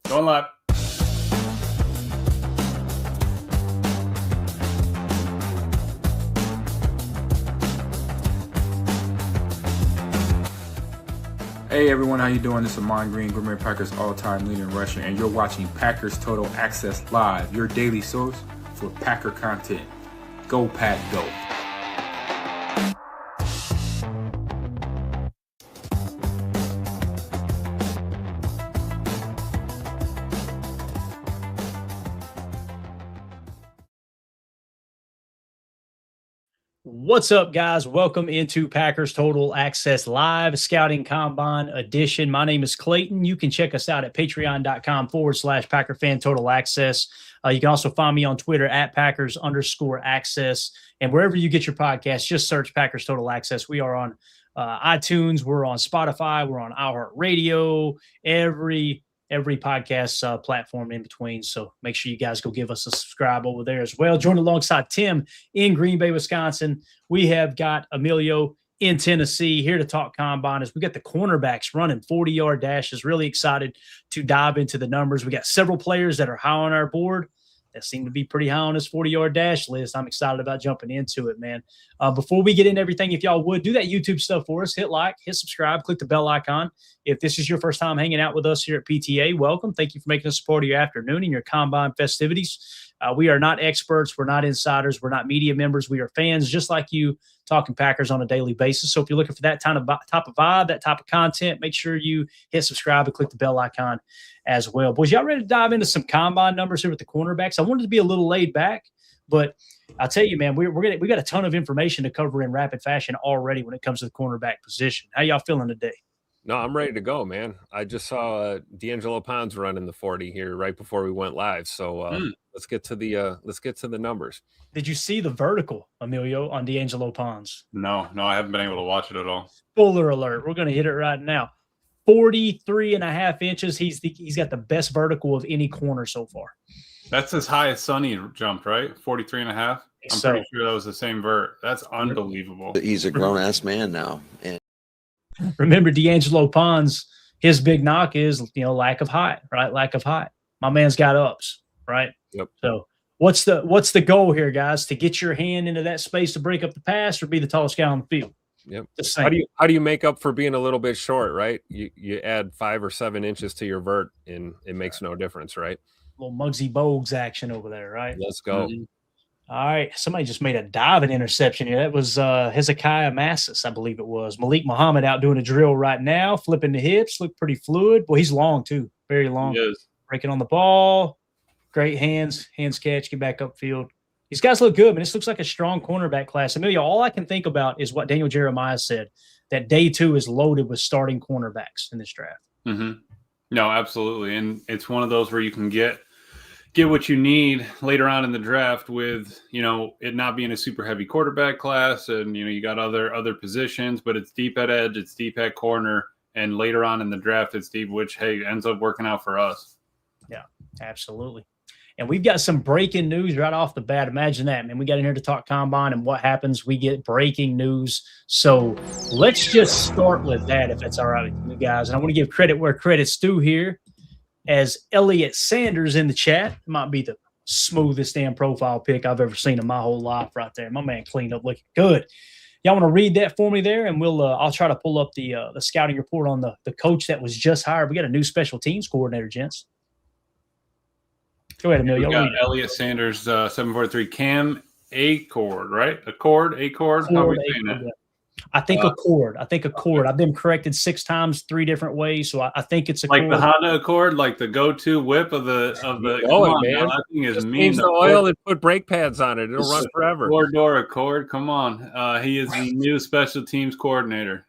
Going live. Hey everyone, how you doing? This is Ahman Green, Green Bay Packers all-time leader in rushing, and you're watching Packers Total Access Live, your daily source for Packer content. Go Pack, go! What's up, guys? Welcome into Packers Total Access Live Scouting Combine Edition. My name is Clayton. You can check us out at patreon.com/PackerFan Total Access. You can also find me on Twitter at Packers_access. And wherever you get your podcasts, just search Packers Total Access. We are on iTunes. We're on Spotify. We're on iHeartRadio. Every podcast platform in between. So make sure you guys go give us a subscribe over there as well. Joined alongside Tim in Green Bay, Wisconsin. We have got Emilio in Tennessee here to talk combine as we got the cornerbacks running 40-yard dashes. Really excited to dive into the numbers. We got several players that are high on our board that seem to be pretty high on this 40-yard dash list. I'm excited about jumping into it, man. Before we get into everything, if y'all would do that YouTube stuff for us, hit like, hit subscribe, click the bell icon. If this is your first time hanging out with us here at PTA, welcome. Thank you for making us a part of your afternoon and your combine festivities. We are not experts. We're not insiders. We're not media members. We are fans just like you, talking Packers on a daily basis. So if you're looking for that type of vibe, that type of content, make sure you hit subscribe and click the bell icon as well. Boys, y'all ready to dive into some combine numbers here with the cornerbacks? I wanted to be a little laid back, but I'll tell you, man, we got a ton of information to cover in rapid fashion already when it comes to the cornerback position. How y'all feeling today? No, I'm ready to go, man. I just saw D'Angelo Pounds running the 40 here right before we went live. So let's get to the numbers. Did you see the vertical, Emilio, on D'Angelo Pounds? No, I haven't been able to watch it at all. Spoiler alert. We're going to hit it right now. 43.5 inches. He's got the best vertical of any corner so far. That's as high as Sonny jumped, right? 43.5. I'm pretty sure that was the same vert. That's unbelievable. He's a grown-ass man now. And remember, D'Angelo Pounds, his big knock is, lack of height, right? Lack of height. My man's got ups, right? Yep. So what's the goal here, guys? To get your hand into that space to break up the pass or be the tallest guy on the field? Yep. How do you make up for being a little bit short, right? You add 5 or 7 inches to your vert, and it makes no difference, right? A little Muggsy Bogues action over there, right? Let's go. Mm-hmm. All right. Somebody just made a diving interception here. That was Hezekiah Massis, I believe it was. Malik Muhammad out doing a drill right now, flipping the hips, look pretty fluid. Boy, he's long too, very long. He is. Breaking on the ball, great hands catch, get back upfield. These guys look good, man. This looks like a strong cornerback class. Amelia, all I can think about is what Daniel Jeremiah said, that day 2 is loaded with starting cornerbacks in this draft. Mm-hmm. No, absolutely. And it's one of those where you can get what you need later on in the draft with, it not being a super heavy quarterback class. And, you got other positions, but it's deep at edge, it's deep at corner. And later on in the draft, it's deep, which, hey, ends up working out for us. Yeah, absolutely. And we've got some breaking news right off the bat. Imagine that, man. We got in here to talk combine, and what happens? We get breaking news. So let's just start with that, if that's all right with you guys. And I want to give credit where credit's due here, as Elliot Sanders in the chat. It might be the smoothest damn profile pic I've ever seen in my whole life right there. My man cleaned up looking good. Y'all want to read that for me there, and I'll try to pull up the scouting report on the coach that was just hired. We got a new special teams coordinator, gents. Go ahead, Emilio. We got Elliot Sanders, 743. Cam Acord, right? Accord. How are we saying that? I think Accord. I've been corrected 6 times, 3 different ways, so I think it's Accord. Like the Honda Accord, like the go-to whip of the. Oh, man! That thing is mean. Just the oil and put brake pads on it. It'll run forever. 4-door Accord. Come on, he is the new special teams coordinator.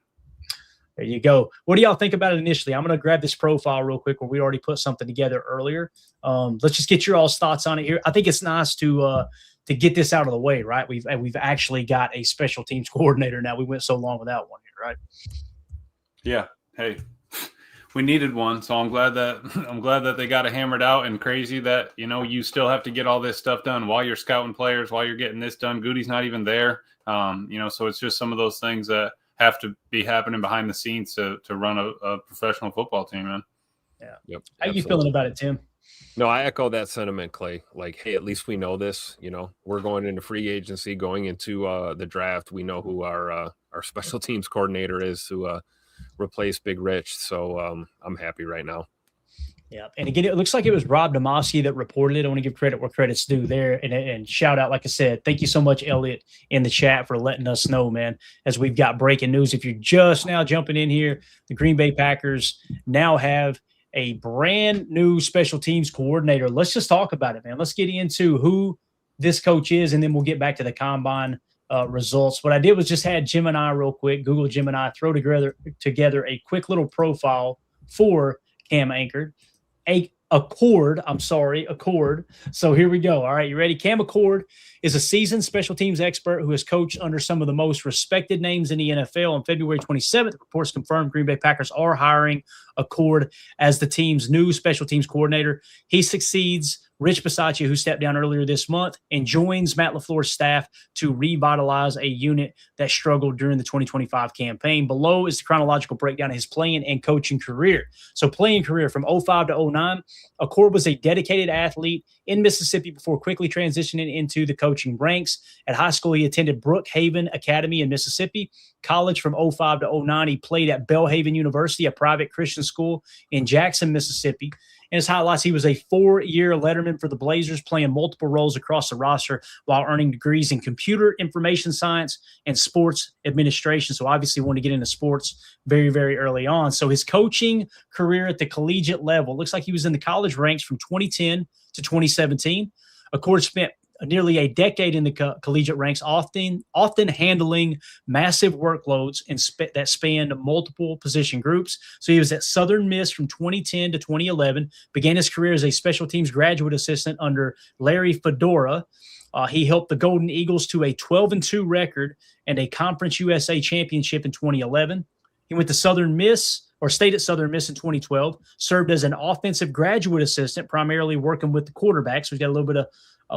There you go. What do y'all think about it initially? I'm going to grab this profile real quick where we already put something together earlier. Let's just get your all's thoughts on it here. I think it's nice to get this out of the way, right? We've actually got a special teams coordinator now. We went so long without one here, right? Yeah. Hey, we needed one, so I'm glad that they got it hammered out. And crazy that you still have to get all this stuff done while you're scouting players, while you're getting this done. Gutey's not even there, so it's just some of those things that have to be happening behind the scenes to run a professional football team, man. Yeah. Yep. How you feeling about it, Tim? No, I echo that sentiment, Clay. Like, hey, at least we know this. You know, we're going into free agency, going into the draft. We know who our special teams coordinator is to replace Big Rich. So I'm happy right now. Yeah. And again, it looks like it was Rob Domosky that reported it. I want to give credit where credit's due there. And shout out, like I said, thank you so much, Elliot, in the chat for letting us know, man, as we've got breaking news. If you're just now jumping in here, the Green Bay Packers now have a brand new special teams coordinator. Let's just talk about it, man. Let's get into who this coach is, and then we'll get back to the combine results. What I did was just had Gemini real quick, Google Gemini, throw together a quick little profile for Cam Akers. Accord. So here we go. All right, you ready? Cam Accord is a seasoned special teams expert who has coached under some of the most respected names in the NFL. On February 27th, reports confirmed Green Bay Packers are hiring Accord as the team's new special teams coordinator. He succeeds Rich Bisaccia, who stepped down earlier this month, and joins Matt LaFleur's staff to revitalize a unit that struggled during the 2025 campaign. Below is the chronological breakdown of his playing and coaching career. So playing career from 05 to 09, Accord was a dedicated athlete in Mississippi before quickly transitioning into the coaching ranks. At high school, he attended Brookhaven Academy in Mississippi. College from 05 to 09, he played at Belhaven University, a private Christian school in Jackson, Mississippi. In his highlights, he was a 4-year letterman for the Blazers, playing multiple roles across the roster while earning degrees in computer information science and sports administration. So obviously wanted to get into sports very, very early on. So his coaching career at the collegiate level, looks like he was in the college ranks from 2010 to 2017. Accord spent nearly a decade in the collegiate ranks, often handling massive workloads that spanned multiple position groups. So he was at Southern Miss from 2010 to 2011, began his career as a special teams graduate assistant under Larry Fedora. He helped the Golden Eagles to a 12-2 record and a Conference USA championship in 2011. He went to Southern Miss, or stayed at Southern Miss in 2012, served as an offensive graduate assistant, primarily working with the quarterbacks. So he's got a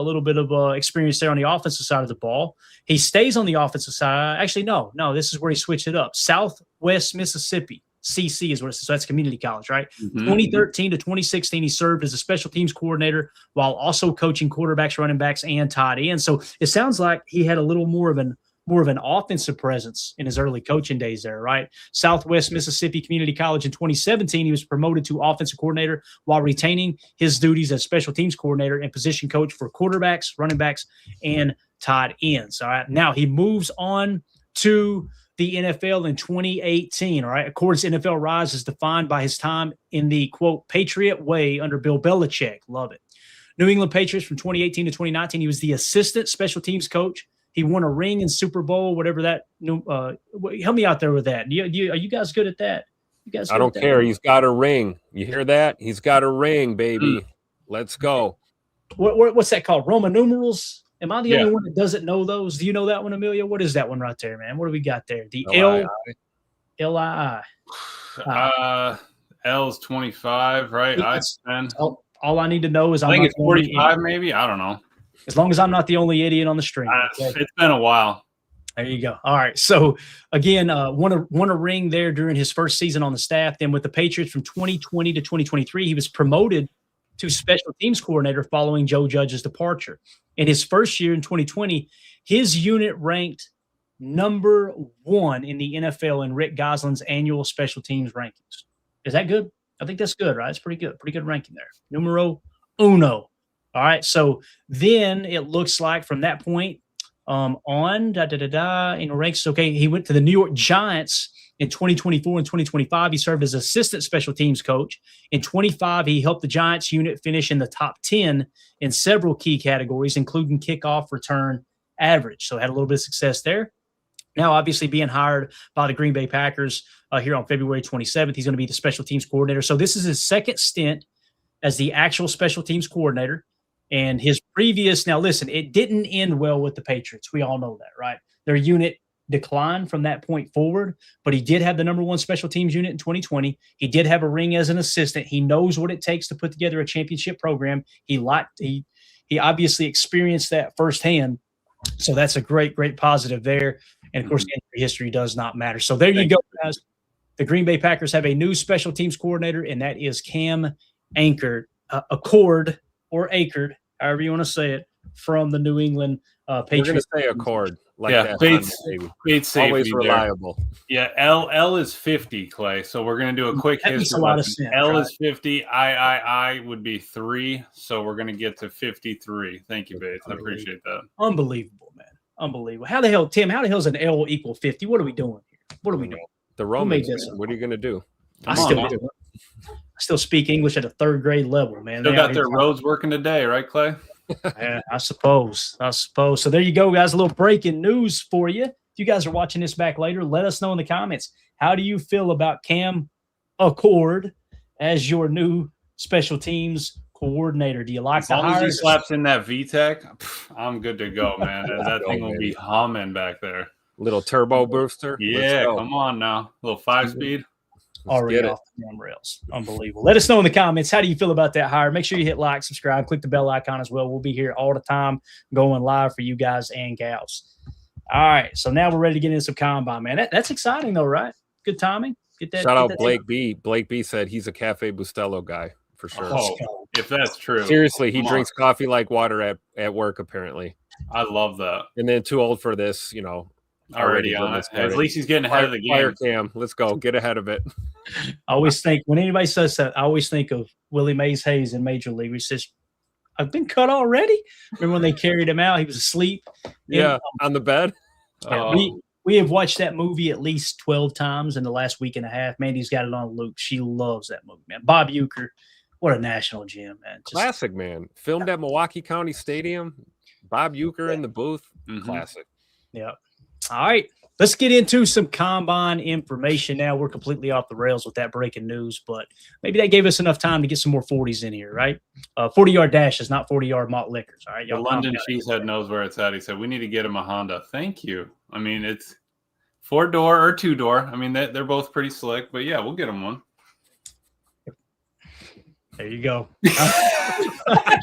little bit of experience there on the offensive side of the ball. He stays on the offensive side. Actually, no, this is where he switched it up. Southwest Mississippi, CC is what it says. So that's community college, right? Mm-hmm. 2013 to 2016, he served as a special teams coordinator while also coaching quarterbacks, running backs, and tight ends. So it sounds like he had a little more of an offensive presence in his early coaching days there, right? Southwest Mississippi Community College in 2017, he was promoted to offensive coordinator while retaining his duties as special teams coordinator and position coach for quarterbacks, running backs, and tight ends. All right. Now he moves on to the NFL in 2018. All right. Accord's NFL rise is defined by his time in the, quote, Patriot way under Bill Belichick. Love it. New England Patriots from 2018 to 2019. He was the assistant special teams coach. He won a ring in Super Bowl, whatever that. Help me out there with that. Are you guys good at that? You guys? I don't care. He's got a ring. You hear that? He's got a ring, baby. Let's go. What's that called? Roman numerals? Am I the only one that doesn't know those? Do you know that one, Amelia? What is that one right there, man? What do we got there? The L-I-I. L's 25, right? I's 10. All I need to know is I think it's 45, maybe. I don't know. As long as I'm not the only idiot on the string. Okay? It's been a while. There you go. All right. So, again, won a ring there during his first season on the staff. Then with the Patriots from 2020 to 2023, he was promoted to special teams coordinator following Joe Judge's departure. In his first year in 2020, his unit ranked number 1 in the NFL in Rick Gosselin's annual special teams rankings. Is that good? I think that's good, right? It's pretty good. Pretty good ranking there. Numero uno. All right, so then it looks like from that point in ranks, okay, he went to the New York Giants in 2024 and 2025. He served as assistant special teams coach. In 25, he helped the Giants unit finish in the top 10 in several key categories, including kickoff return average. So had a little bit of success there. Now, obviously, being hired by the Green Bay Packers here on February 27th, he's going to be the special teams coordinator. So this is his second stint as the actual special teams coordinator. And his previous, now listen, it didn't end well with the Patriots. We all know that, right? Their unit declined from that point forward, but he did have the number 1 special teams unit in 2020. He did have a ring as an assistant. He knows what it takes to put together a championship program. He obviously experienced that firsthand. So that's a great, great positive there. And of course, injury history does not matter. So there you go, guys. the Green Bay Packers have a new special teams coordinator, and that is Cam Accord, however you want to say it, from the New England Patriots. We're going to say Accord. Like yeah, that. Bates safety always reliable. There. Yeah, L is 50, Clay. So we're going to do a quick that history. Makes a lot of sense, L right? is 50. I would be 3. So we're going to get to 53. Thank you, Bates. I appreciate that. Unbelievable, man. Unbelievable. How the hell, Tim? How the hell is an L equal 50? What are we doing here? What are we doing? The Romans. What are you going to do? I still speak English at a 3rd grade level, man. Still got their roads working today, right, Clay? Yeah, I suppose. So there you go, guys. A little breaking news for you. If you guys are watching this back later, let us know in the comments. How do you feel about Cam Accord as your new special teams coordinator? Do you like the hire? As long as he slaps in that VTEC, I'm good to go, man. That thing will be humming back there. Little turbo booster. Yeah, come on now. A little 5-speed. Already off the damn rails. Unbelievable. Let us know in the comments. How do you feel about that hire? Make sure you hit like, subscribe, click the bell icon as well. We'll be here all the time going live for you guys and gals. All right. So now we're ready to get into some combine, man. That's exciting though, right? Good timing. Shout out Blake B. Blake B said he's a Cafe Bustelo guy for sure. Oh, if that's true. Seriously, he drinks coffee like water at work apparently. I love that. And then too old for this, already on it. At least he's getting ahead of the game. Fire Cam. Let's go. Get ahead of it. I always think when anybody says that, I always think of Willie Mays Hayes in Major League. He says, I've been cut already. Remember when they carried him out? He was asleep. Yeah, on the bed. Yeah, we have watched that movie at least 12 times in the last week and a half. Mandy's got it on loop. She loves that movie, man. Bob Uecker, what a national gem, man. Classic, man. Filmed at Milwaukee County Stadium. Bob Uecker in the booth. Classic. Yeah. All right. Let's get into some combine information now. We're completely off the rails with that breaking news, but maybe that gave us enough time to get some more 40s in here, right? 40-yard dashes, not 40-yard malt liquors. All right. The London Cheesehead knows where it's at. He said, we need to get him a Honda. Thank you. I mean, it's 4-door or 2-door. I mean, they're both pretty slick, but yeah, we'll get him one. There you go. I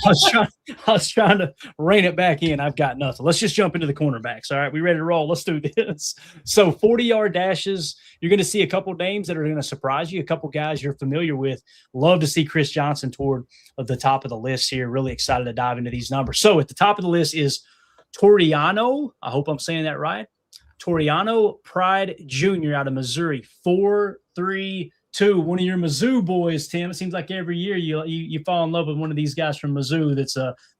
was trying to rein it back in. I've got nothing. Let's just jump into the cornerbacks. All right, we ready to roll? Let's do this. So 40-yard dashes, you're going to see a couple names that are going to surprise you, a couple guys you're familiar with. Love to see Chris Johnson toward the top of the list here. Really excited to dive into these numbers. So at the top of the list is Toriano. I hope I'm saying that right. Toriano Pride Jr. out of Missouri, 4.32. One of your Mizzou boys, Tim. It seems like every year you fall in love with one of these guys from Mizzou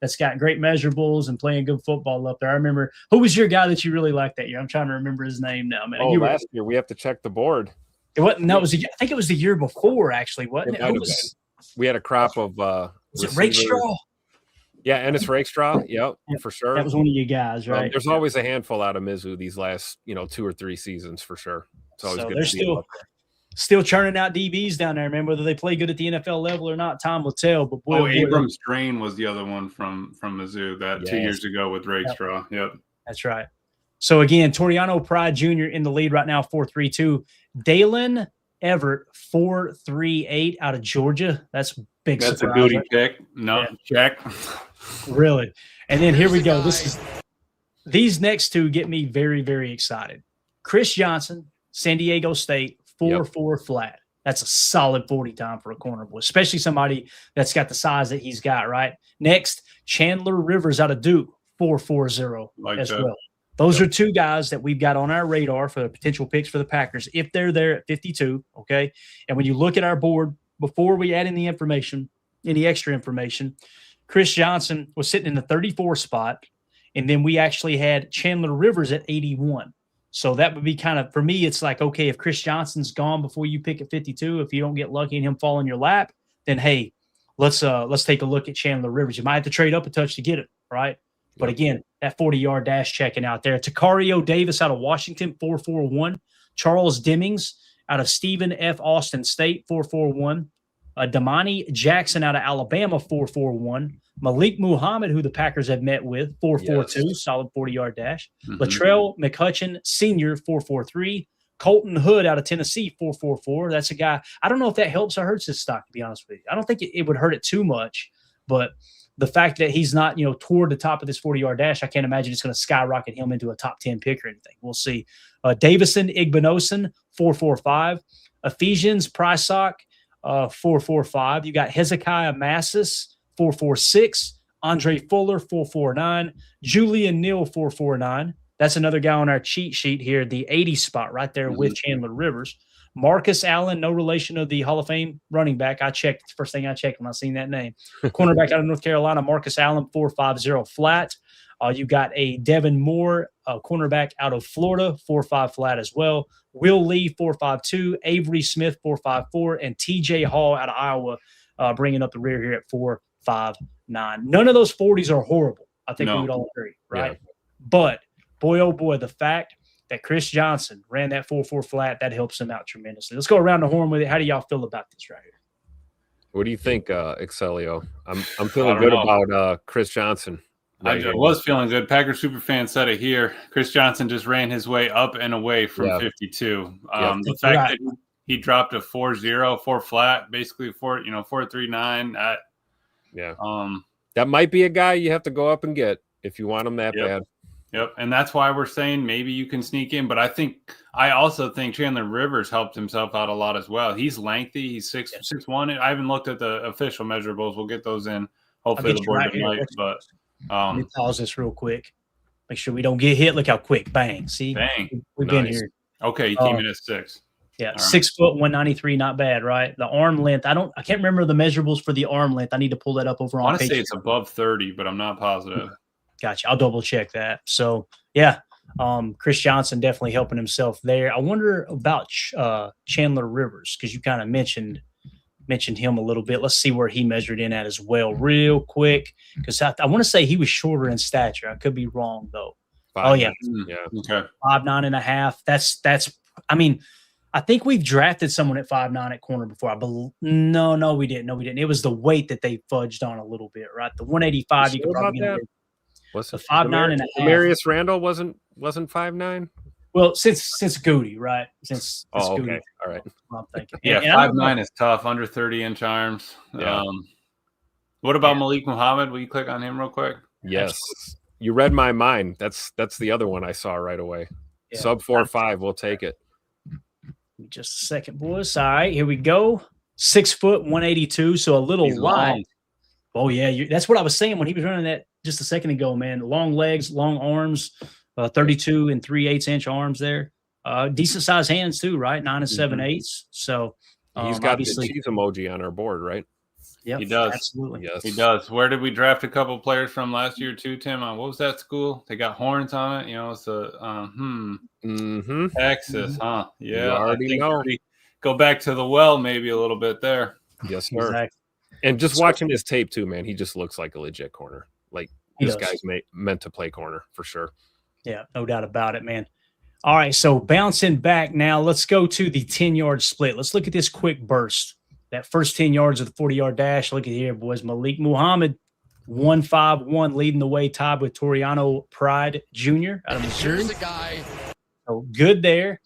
that's got great measurables and playing good football up there. I remember, who was your guy that you really liked that year? I'm trying to remember his name now, man. Last year we have to check the board. It wasn't. No, I think it was the year before, actually, wasn't it? We had a crop of was it Rakestraw? Yeah, Ennis Rakestraw. Yep, for sure. That was one of you guys, right? There's always a handful out of Mizzou these last 2 or 3 seasons for sure. It's always good to see them up there. Still churning out DBs down there, man. Whether they play good at the NFL level or not, time will tell. But boy, Abrams Drain was the other one from Mizzou 2 years ago with Rakestraw. Yep, that's right. So again, Toriano Pride Jr. in the lead right now, 4.32. Dalen Everett, 4.38 out of Georgia. That's big. That's surprise, a Gutey pick. No, check. Really. And then here we go. These next two get me very, very excited. Chris Johnson, San Diego State. 4.4 flat. That's a solid 40 time for a corner boy, especially somebody that's got the size that he's got, right? Next, Chandler Rivers out of Duke, 4.40 as well. Those are two guys that we've got on our radar for the potential picks for the Packers if they're there at 52, okay? And when you look at our board, before we add in the information, any extra information, Chris Johnson was sitting in the 34 spot, and then we actually had Chandler Rivers at 81. So that would be kind of, for me, it's like, okay, if Chris Johnson's gone before you pick at 52, if you don't get lucky and him fall in your lap, then hey, let's take a look at Chandler Rivers. You might have to trade up a touch to get it, right? But again, that 40-yard dash checking out there. Takario Davis out of Washington, 4.41. Charles Demmings out of Stephen F. Austin State, 4.41. Domani Jackson out of Alabama, 4.41. Malik Muhammad, who the Packers have met with, 4.42, solid 40-yard dash. Latrell McCutcheon Sr., 4.43. Colton Hood out of Tennessee, 4.44. That's a guy. I don't know if that helps or hurts his stock, to be honest with you. I don't think it would hurt it too much, but the fact that he's not, toward the top of this 40-yard dash, I can't imagine it's going to skyrocket him into a top 10 pick or anything. We'll see. Davison Igbinosun, 4.45. Ephesians Prysock, 445. You got Hezekiah Massis, 446. Andre Fuller, 449. Julian Neal, 449. That's another guy on our cheat sheet here, the 80 spot right there with Chandler Rivers. Marcus Allen, no relation of the Hall of Fame running back. I checked. First thing I checked when I seen that name. Cornerback out of North Carolina, Marcus Allen, 450 flat. You got a Devin Moore, cornerback out of Florida, 4.5 flat as well. Will Lee, 4.52. Avery Smith, 4.54. And TJ Hall out of Iowa, bringing up the rear here at 4.59. None of those 40s are horrible. I think we would all agree, right? Yeah. But boy, oh boy, the fact that Chris Johnson ran that 4.4 flat, that helps him out tremendously. Let's go around the horn with it. How do y'all feel about this right here? What do you think, Excelio? I'm feeling good about Chris Johnson. Right, I was feeling good. Packers superfan said it here. Chris Johnson just ran his way up and away from 52. The fact that he dropped a 4.0, 4 flat, basically 4.39. That might be a guy you have to go up and get if you want him that bad. Yep, and that's why we're saying maybe you can sneak in. But I also think Chandler Rivers helped himself out a lot as well. He's lengthy. He's 6'1". I haven't looked at the official measurables. We'll get those in hopefully the board tonight. But let me pause this real quick. Make sure we don't get hit. Look how quick. Bang. See? Bang. We've been here. Okay, you came in at 6. Yeah, 6 foot 193, not bad, right? The arm length, I can't remember the measurables for the arm length. I need to pull that up over on. I want to say it's above 30, but I'm not positive. Gotcha. I'll double check that. So Chris Johnson definitely helping himself there. I wonder about Chandler Rivers, because you kind of mentioned him a little bit. Let's see where he measured in at as well, real quick, because I want to say he was shorter in stature. I could be wrong though. 5'9". Okay. 5'9.5". That's. I mean, I think we've drafted someone at 5'9" at corner before. No, we didn't. It was the weight that they fudged on a little bit, right? The 185. You could probably get what's the 5'9.5". Marius Randall wasn't 5'9". Well, since Gutey, right? Since okay, Gutey, all right. I'm thinking. Yeah, 5'9" is tough. Under 30-inch arms. Yeah. What about Malik Muhammad? Will you click on him real quick? Yes, you read my mind. That's the other one I saw right away. Yeah. Sub 4.5, we'll take it. Just a second, boys. All right, here we go. 6 foot 182, so a little wide. Oh yeah, that's what I was saying when he was running that just a second ago, man. Long legs, long arms, 32 and 3/8 inch arms there. Decent sized hands too, right? 9 and 7/8. So he's got the cheese emoji on our board, right? Yeah, he does. Absolutely, yes, he does. Where did we draft a couple players from last year too, Tim? What was that school? They got horns on it. You know, it's Texas, huh? Yeah, you already know. Go back to the well, maybe a little bit there. Yes, sir. Exactly. And just watching his tape too, man, he just looks like a legit corner. Like this guy's meant to play corner for sure. Yeah, no doubt about it, man. All right, so bouncing back now, let's go to the 10-yard split. Let's look at this quick burst. That first 10 yards of the 40-yard dash. Look at here, boys. Malik Muhammad, 151, leading the way, tied with Toriano Pride Jr. out of Missouri. Here's a guy. So good there.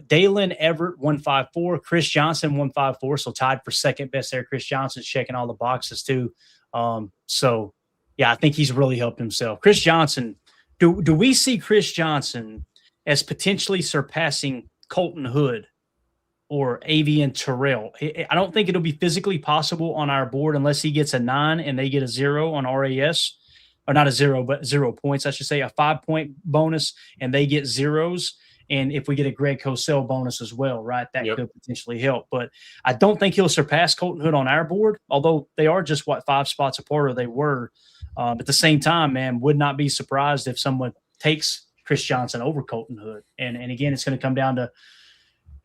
Dalen Everett, 154. Chris Johnson, 154. So tied for second best there. Chris Johnson's checking all the boxes too. I think he's really helped himself. Chris Johnson, do we see Chris Johnson as potentially surpassing Colton Hood or Avian Terrell? I don't think it'll be physically possible on our board unless he gets a 9 and they get a 0 on RAS. Or not a 0, but 0 points. I should say a 5-point bonus and they get 0s. And if we get a Greg Cosell bonus as well, right, that could potentially help. But I don't think he'll surpass Colton Hood on our board, although they are just, 5 spots apart, or they were. At the same time, man, would not be surprised if someone takes Chris Johnson over Colton Hood. And again, it's going to come down to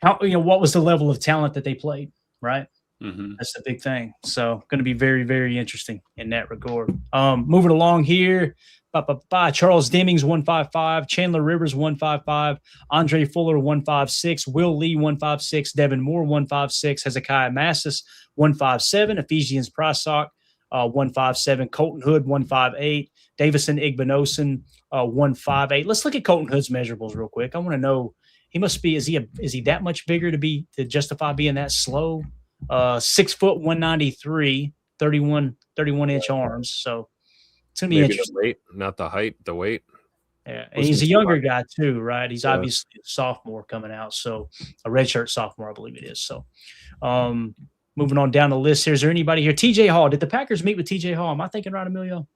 how, what was the level of talent that they played, right? Mm-hmm. That's the big thing. So going to be very, very interesting in that regard. Moving along here. Charles Demings, 155. Chandler Rivers, 155. Andre Fuller, 156. Will Lee, 156. Devin Moore, 156. Hezekiah Massis, 157. Ephesians Prysock, 157. Colton Hood, 158. Davison Igbinosun, 158. Let's look at Colton Hood's measurables real quick. I want to know, he must be, is he that much bigger to justify being that slow? 6 foot 193, 31 inch arms. So it's gonna be interesting. The weight, not the height, the weight. Yeah, and he's a younger guy too, right? He's obviously a sophomore coming out, so a redshirt sophomore, I believe it is. So, moving on down the list here, is there anybody here? TJ Hall. Did the Packers meet with TJ Hall? Am I thinking right, Emilio?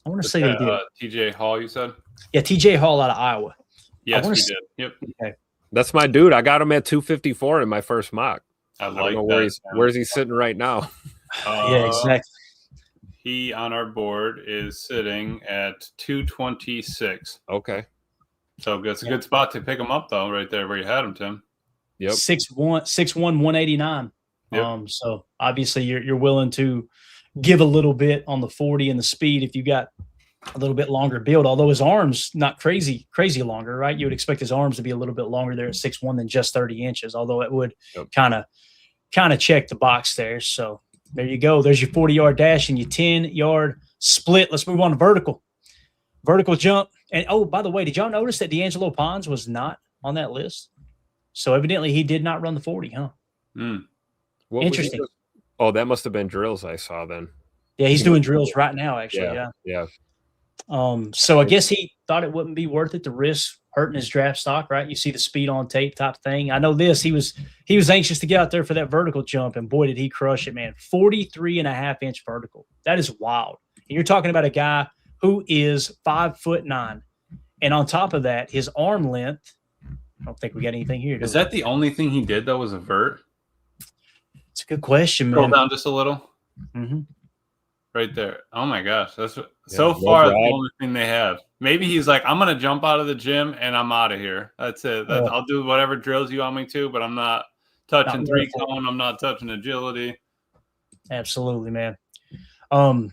I want to say they did. TJ Hall, you said? Yeah, TJ Hall out of Iowa. Yes, we did. Yep. Okay. That's my dude. I got him at 254 in my first mock. I don't know where's he sitting right now. Yeah, exactly. He on our board is sitting at 226. Okay. So it's a good spot to pick him up, though, right there where you had him, Tim. Yep. 6'1", 189. Yep. So obviously you're willing to give a little bit on the 40 and the speed if you got a little bit longer build, although his arms not crazy longer, right? You would expect his arms to be a little bit longer there at 6'1" than just 30 inches, although it would kind of check the box there. So there you go. There's your 40-yard dash and your 10-yard split. Let's move on to vertical jump. And by the way, did y'all notice that D'Angelo Pons was not on that list? So evidently he did not run the 40, huh? Interesting. That must have been drills I saw then. Yeah, he's doing drills right now, actually. Yeah. So I guess he thought it wouldn't be worth it to risk hurting his draft stock, right? You see the speed on tape type thing. I know this. He was anxious to get out there for that vertical jump, and boy, did he crush it, man. 43.5-inch vertical. That is wild. And you're talking about a guy who is 5'9", and on top of that, his arm length. I don't think we got anything here. Is that the only thing he did though? Was a vert? It's a good question, man. Scroll down just a little. Mm-hmm. Right there. Oh my gosh, that's so far the only thing they have. Maybe he's like, I'm gonna jump out of the gym and I'm out of here. That's it. I'll do whatever drills you want me to, but I'm not touching three-cone. I'm not touching agility. Absolutely, man.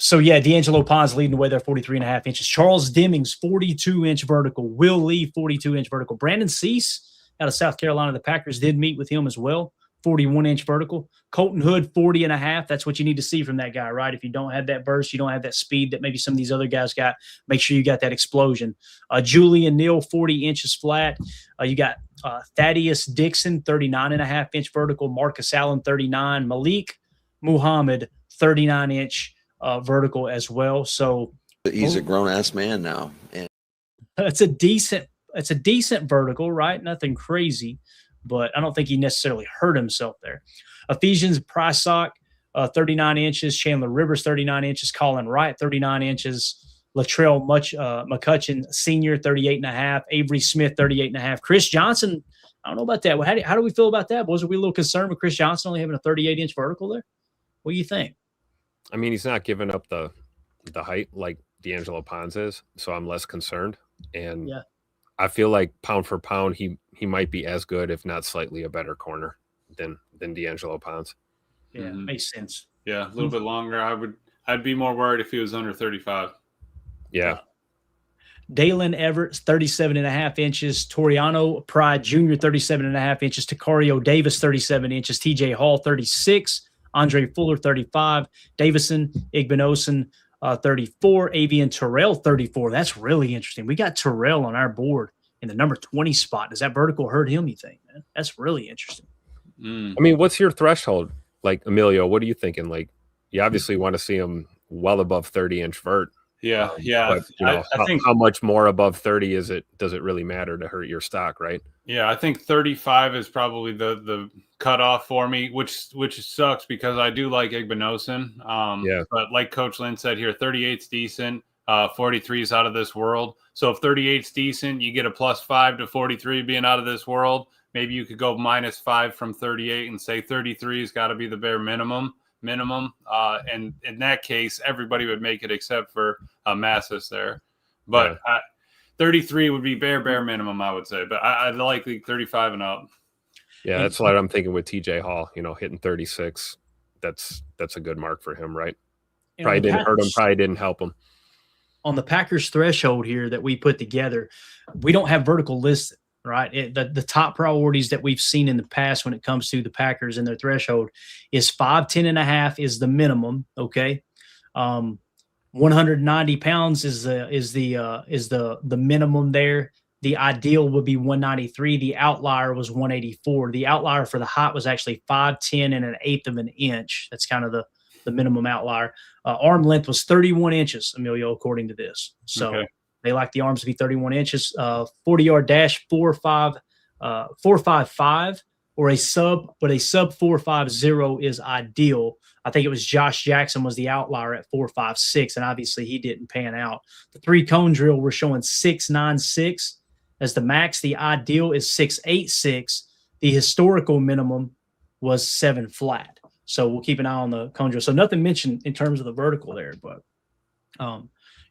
So yeah, D'Angelo Pons leading the way there, 43.5 inches. Charles Demings, 42-inch vertical. Will Lee, 42-inch vertical. Brandon Cease out of South Carolina. The Packers did meet with him as well. 41-inch vertical. Colton Hood, 40.5. That's what you need to see from that guy, right? If you don't have that burst, you don't have that speed that maybe some of these other guys got, make sure you got that explosion. Julian Neal, 40 inches flat. You got Thaddeus Dixon, 39.5-inch vertical. Marcus Allen, 39. Malik Muhammad, 39-inch vertical as well. So he's a grown-ass man now. And it's a decent vertical, right? Nothing crazy. But I don't think he necessarily hurt himself there. Ephesians Prysock, 39 inches. Chandler Rivers, 39 inches. Colin Wright, 39 inches. Latrell McCutcheon Sr., 38.5. Avery Smith, 38.5. Chris Johnson, I don't know about that. How do we feel about that? Boys, are we a little concerned with Chris Johnson only having a 38-inch vertical there? What do you think? I mean, he's not giving up the height like D'Angelo Pons is, so I'm less concerned. And I feel like pound for pound, he might be as good, if not slightly a better corner than D'Angelo Pons. Yeah, makes sense. Yeah, a little bit longer. I'd be more worried if he was under 35. Yeah. Dalen Everett, 37.5 inches. Toriano Pride Jr., 37.5 inches. Takario Davis, 37 inches. TJ Hall, 36. Andre Fuller, 35. Davison Igbinosun, 34. Avian Terrell, 34. That's really interesting. We got Terrell on our board in the number 20 spot. Does that vertical hurt him, you think, man? That's really interesting. I mean, what's your threshold? Like, Emilio, what are you thinking? Like, you obviously want to see him well above 30-inch vert. Yeah. But, I think how much more above 30 does it really matter to hurt your stock, right? Yeah, I think 35 is probably the cutoff for me, which sucks because I do like Igbinosun. But like Coach Lynn said here, 38's decent. 43 is out of this world. So if 38's decent, you get a +5 to 43 being out of this world. Maybe you could go -5 from 38 and say 33 has got to be the bare minimum. And in that case, everybody would make it except for Massis there. But 33 would be bare minimum, I would say. But I'd like 35 and up. Yeah, that's what I'm thinking with TJ Hall. Hitting 36, that's a good mark for him, right? Probably didn't hurt him, probably didn't help him. On the Packers threshold here that we put together, we don't have vertical listed, right? The top priorities that we've seen in the past when it comes to the Packers and their threshold is 5'10.5" is the minimum. Okay. 190 pounds is the minimum there. The ideal would be 193. The outlier was 184. The outlier for the height was actually 5'10" and 1/8 of an inch. That's kind of the minimum outlier. Arm length was 31 inches, Emilio, according to this. So They like the arms to be 31 inches. 40-yard dash, 4.55 or a sub, but a sub 4.50 is ideal. I think it was Josh Jackson was the outlier at 4.56, and obviously he didn't pan out. The 3-cone drill, we're showing 6.96 as the max. The ideal is 6.86. The historical minimum was 7 flat. So we'll keep an eye on the cone drill. So nothing mentioned in terms of the vertical there, but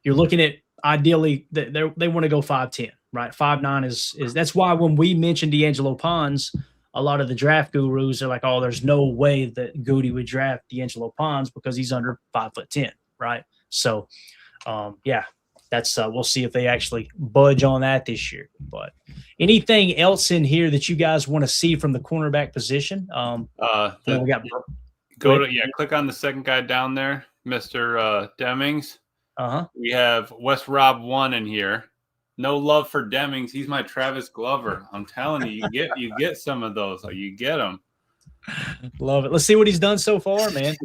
you're looking at ideally they want to go 5'10", right? 5'9" is that's why when we mentioned D'Angelo Pons, a lot of the draft gurus are like, oh, there's no way that Gutey would draft D'Angelo Pons because he's under 5'10", right? So, yeah, that's we'll see if they actually budge on that this year. But anything else in here that you guys want to see from the cornerback position? We got click on the second guy down there, Mr. Demings. We have West Rob 1 in here. No love for Demings. He's my Travis Glover. I'm telling you, you get some of those. You get them. Love it. Let's see what he's done so far, man.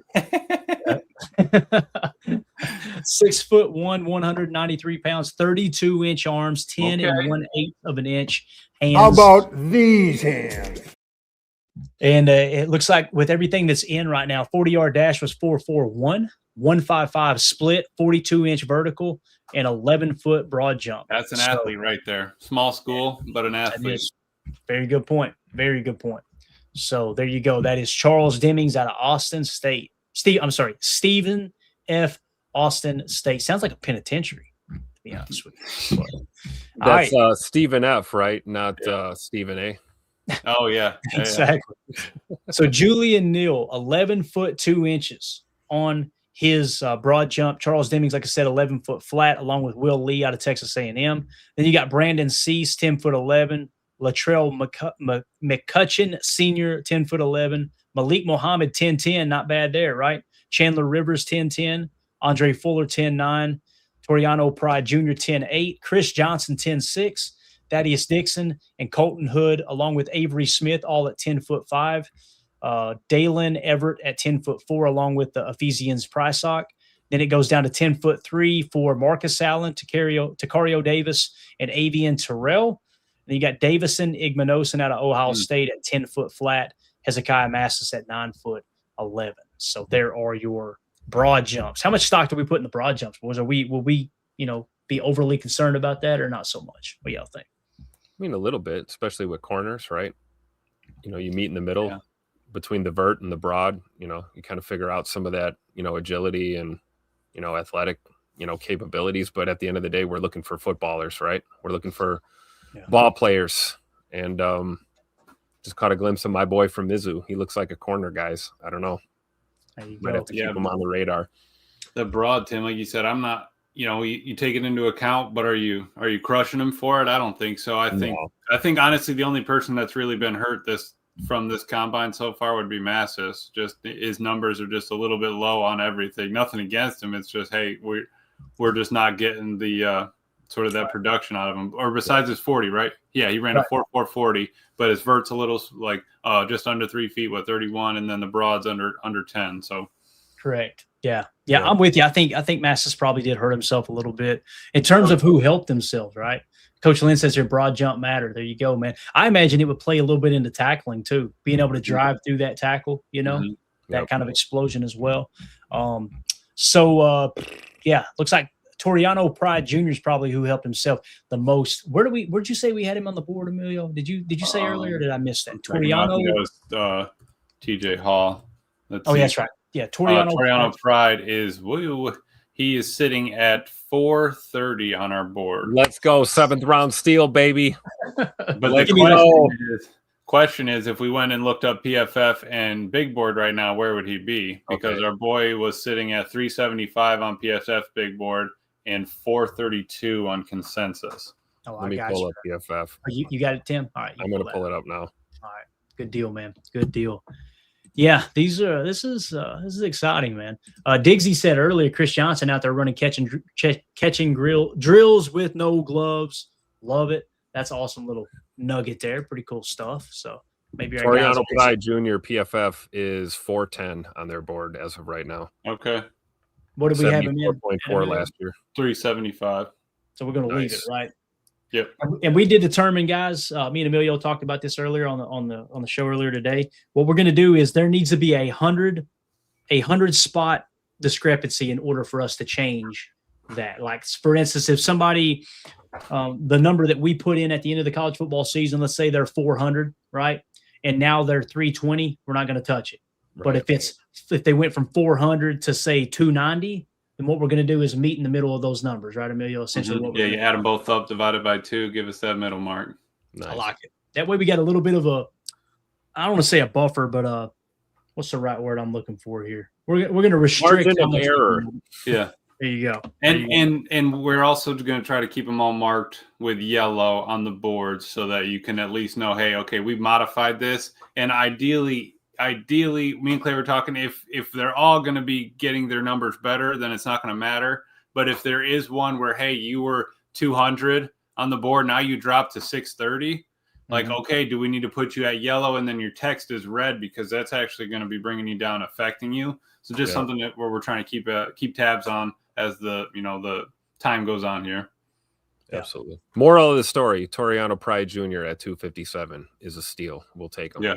6'1", 193 pounds, 32-inch arms, 10 and 1/8 of an inch hands. How about these hands? And it looks like with everything that's in right now, 40-yard dash was 4.41, 1.55 split, 42-inch vertical, and 11-foot broad jump. That's an athlete right there. Small school, but an athlete. Very good point. Very good point. So there you go. That is Charles Demings out of Austin State. Stephen F. Austin State. Sounds like a penitentiary, to be honest with you. That's right. Stephen F., right? Not Stephen A. Oh, yeah. Exactly. So Julian Neal, 11 foot 2 inches on his broad jump. Charles Demings, like I said, 11 foot flat, along with Will Lee out of Texas A&M. Then you got Brandon Cease, 10 foot 11. Latrell McCutcheon, senior, 10 foot 11. Malik Muhammad, 10'10", not bad there, right? Chandler Rivers, 10'10". Andre Fuller, 10'9". Toriano Pride Jr., 10'8". Chris Johnson, 10'6". Thaddeus Dixon and Colton Hood, along with Avery Smith, all at 10'5". Dalen Everett at 10'4", along with the Ephesians Prysock. Then it goes down to 10'3" for Marcus Allen, Takario Davis, and Avian Terrell. Then you got Davison Igbinosun out of Ohio State at 10 foot flat. Hezekiah Massis at 9'11". So there are your broad jumps. How much stock do we put in the broad jumps? Will we be overly concerned about that or not so much? What do y'all think? I mean, a little bit, especially with corners, right? You meet in the middle between the vert and the broad. You kind of figure out some of that, agility and, athletic, capabilities. But at the end of the day, we're looking for footballers, right? We're looking for ball players. And just caught a glimpse of my boy from Mizzou. He looks like a corner, guys. I don't know. Might have to keep him on the radar. The broad, Tim, like you said, I'm not. You take it into account, but are you crushing him for it? I don't think so. I think honestly, the only person that's really been hurt from this combine so far would be Massis. Just his numbers are just a little bit low on everything. Nothing against him. It's just, hey, we're just not getting the sort of that production out of him. Or besides his 40, right? Yeah, he ran a 4.40, but his vert's a little like just under 3 feet, 31, and then the broad's under 10. So correct. Yeah, I'm with you. I think Massis probably did hurt himself a little bit in terms of who helped themselves, right? Coach Lynn says your broad jump matter. There you go, man. I imagine it would play a little bit into tackling too, being able to drive through that tackle, that kind of explosion as well. Looks like Toriano Pride Jr. is probably who helped himself the most. Where'd you say we had him on the board, Emilio? Did you say earlier or did I miss that? Toriano? It was TJ Hall. That's right. Yeah, Toriano Pride is he is sitting at 430 on our board. Let's go, 7th round steal, baby. But the question is, if we went and looked up PFF and Big Board right now, where would he be? Because our boy was sitting at 375 on PFF Big Board and 432 on consensus. Let me pull up PFF. You got it, Tim? All right. I'm going to pull it up now. All right. Good deal, man. Good deal. Yeah, this is exciting, man. Diggsy said earlier, Chris Johnson out there running catching drills with no gloves. Love it. That's awesome little nugget there. Pretty cool stuff. So maybe Toriano Pride Jr. PFF is 410 on their board as of right now. Okay. What did we have him in? 4.4 last year. 375. So we're going to leave it, right? Yep. And we did determine, guys. Me and Emilio talked about this earlier on the show earlier today. What we're going to do is there needs to be a 100 spot discrepancy in order for us to change that. Like, for instance, if somebody, the number that we put in at the end of the college football season, let's say they're 400, right? And now they're 320, we're not going to touch it. Right. But if they went from 400 to say 290, then what we're going to do is meet in the middle of those numbers, right, Emilio? Essentially, you add them both up, divided by 2, give us that middle mark. Nice. I like it. That way we got a little bit of I don't want to say a buffer, but what's the right word I'm looking for here? We're going to restrict margin of error. Yeah. There you go. And we're also going to try to keep them all marked with yellow on the board so that you can at least know, hey, okay, we've modified this. And ideally, me and Clay were talking, if they're all going to be getting their numbers better, then it's not going to matter. But if there is one where, hey, you were 200 on the board, now you drop to 630, like, okay, do we need to put you at yellow and then your text is red, because that's actually going to be bringing you down, affecting you. So just something where we're trying to keep tabs on as the time goes on here. Absolutely. Moral of the story: Toriano Pride Jr. at 257 is a steal. We'll take him. Yeah.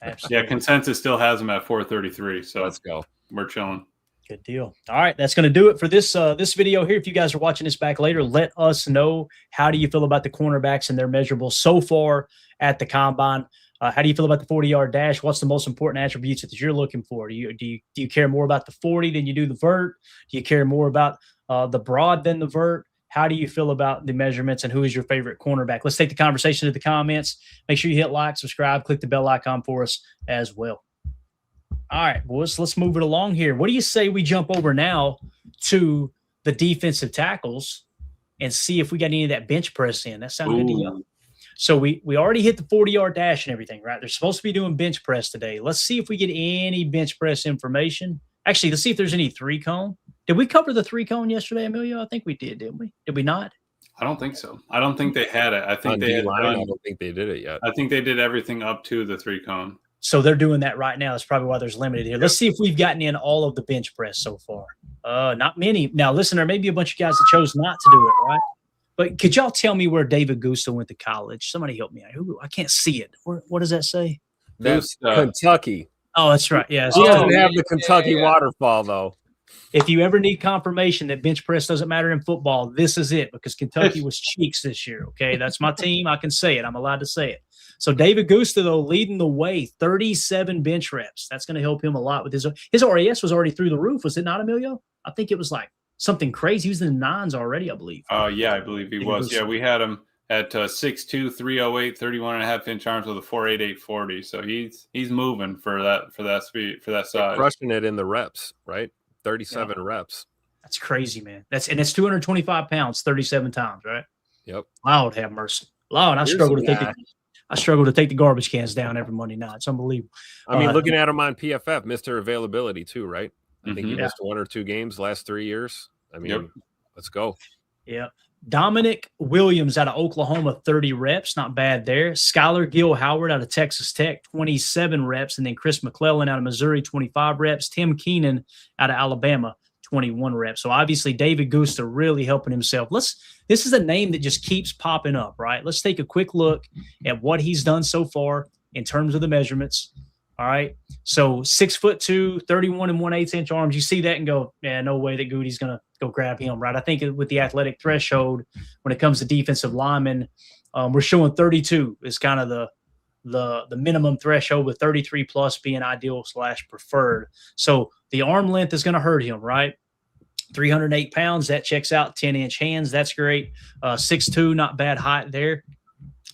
Absolutely. Yeah. Consensus still has him at 433. So let's go. We're chilling. Good deal. All right, that's going to do it for this video here. If you guys are watching this back later, let us know, how do you feel about the cornerbacks and their measurables so far at the combine? How do you feel about the 40-yard dash? What's the most important attributes that you're looking for? Do you care more about the 40 than you do the vert? Do you care more about the broad than the vert? How do you feel about the measurements, and who is your favorite cornerback? Let's take the conversation to the comments. Make sure you hit like, subscribe, click the bell icon for us as well. All right, boys, let's move it along here. What do you say we jump over now to the defensive tackles and see if we got any of that bench press in? That sounds good to you. So we already hit the 40-yard dash and everything, right? They're supposed to be doing bench press today. Let's see if we get any bench press information. Actually, let's see if there's any 3-cone. Did we cover the 3-cone yesterday, Emilio? I think we did, didn't we? Did we not? I don't think so. I don't think they had it. I think they had done, I don't think they did it yet. I think they did everything up to the 3-cone. So they're doing that right now. That's probably why there's limited here. Let's see if we've gotten in all of the bench press so far. Not many. Now, listen, there may be a bunch of guys that chose not to do it, right? But could y'all tell me where David Gutekunst went to college? Somebody help me out. I can't see it. What does that say? That's Kentucky. Oh, that's right. Yeah. He doesn't have the Kentucky waterfall, though. If you ever need confirmation that bench press doesn't matter in football, this is it, because Kentucky was cheeks this year. Okay, that's my team. I can say it. I'm allowed to say it. So David Gutekunst, though, leading the way, 37 bench reps. That's going to help him a lot with his RAS was already through the roof, was it not, Emilio? I think it was like something crazy. He was in the 9s already, I believe. Yeah, I believe he was. Yeah, we had him at 6'2", 308, 31.5-inch arms with a 4.88 40. So he's moving for that speed, for that size. Crushing it in the reps, right? 37 reps. That's crazy, man. That's 225 pounds, 37 times, right? Yep. Lord have mercy. Lord, I struggle to take the garbage cans down every Monday night. It's unbelievable. I mean, looking at him on PFF, Mr. Availability too, right? I think he missed 1 or 2 games last 3 years. I mean, let's go. Yeah. Dominic Williams out of Oklahoma, 30 reps. Not bad there. Skylar Gill Howard out of Texas Tech, 27 reps. And then Chris McClellan out of Missouri, 25 reps. Tim Keenan out of Alabama, 21 reps. So obviously David Gutekunst really helping himself. This is a name that just keeps popping up, right? Let's take a quick look at what he's done so far in terms of the measurements. All right. So 6'2", 31 1/8-inch arms. You see that and go, yeah, no way that Gutey's going to go grab him, right? I think with the athletic threshold, when it comes to defensive linemen, we're showing 32 is kind of the minimum threshold, with 33 plus being ideal / preferred. So the arm length is going to hurt him, right? 308 pounds, that checks out. 10-inch hands, that's great. 6'2", not bad height there.